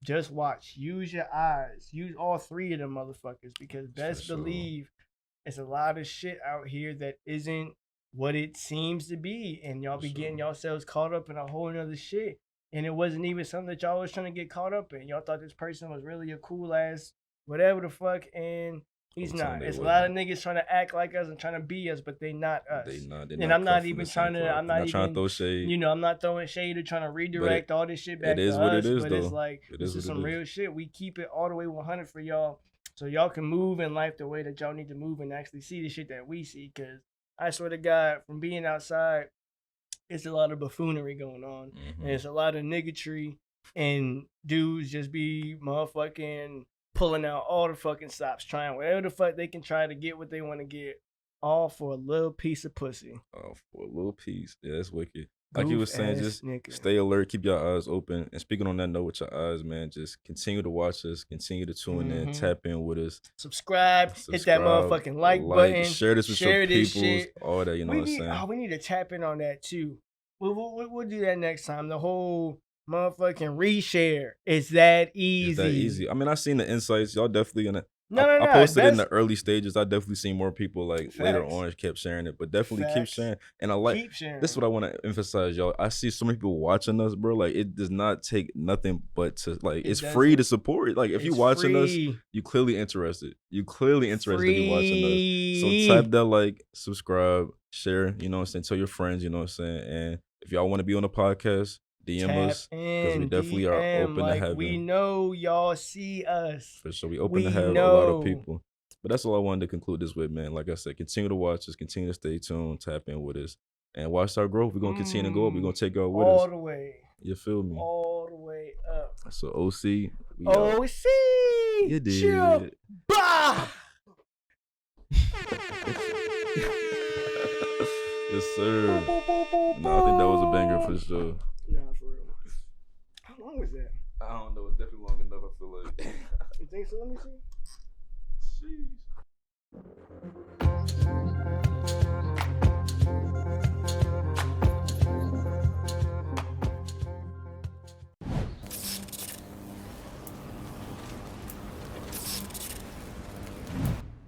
Just watch. Use your eyes. Use all three of them motherfuckers, because best believe it's a lot of shit out here that isn't what it seems to be, and y'all be getting yourselves caught up in a whole nother shit, and it wasn't even something that y'all was trying to get caught up in. Y'all thought this person was really a cool ass whatever the fuck, and he's not. It's a lot of niggas trying to act like us and trying to be us, but they not us. And I'm not even trying to. I'm not even trying to throw shade. You know, I'm not throwing shade or trying to redirect all this shit back to us. It is what it is, though. It's like, this is some real shit. We keep it all the way 100 for y'all, so y'all can move in life the way that y'all need to move and actually see the shit that we see. Because I swear to God, from being outside, it's a lot of buffoonery going on, and it's a lot of niggatry, and dudes just be motherfucking pulling out all the fucking stops, trying whatever the fuck they can try to get what they want to get, all for a little piece of pussy. Oh, for a little piece. Yeah, that's wicked. Like you was saying, just stay alert, keep your eyes open. And speaking on that note with your eyes, man, just continue to watch us, continue to tune in, tap in with us. Subscribe, hit that motherfucking like button. Share this with your peoples, all that, you know what I'm saying? Oh, we need to tap in on that too. We'll do that next time. The whole motherfucking reshare. It's that easy. I mean, I seen the insights. Y'all definitely gonna. I posted it in the early stages. I definitely seen more people later on kept sharing it, but definitely keep sharing. And I like this is what I want to emphasize, y'all. I see so many people watching us, bro. Like, it does not take nothing but to it's free to support it. Like, if you watching us, you clearly interested. You clearly interested in watching us. So type that like, subscribe, share. You know what I'm saying? Tell your friends. You know what I'm saying? And if y'all want to be on the podcast, DM us, because we definitely are open to having. We know y'all see us. For sure, we open to have a lot of people. But that's all I wanted to conclude this with, man. Like I said, continue to watch us, continue to stay tuned, tap in with us, and watch our growth. We're gonna continue to go up. We're gonna take y'all with us all the way. You feel me? All the way up. So OC. OC. You did. Bah! Yes, sir. No, I think that was a banger for sure. Nah, for real. How long was that? I don't know. It's definitely long enough, I feel like. You think so? Let me see.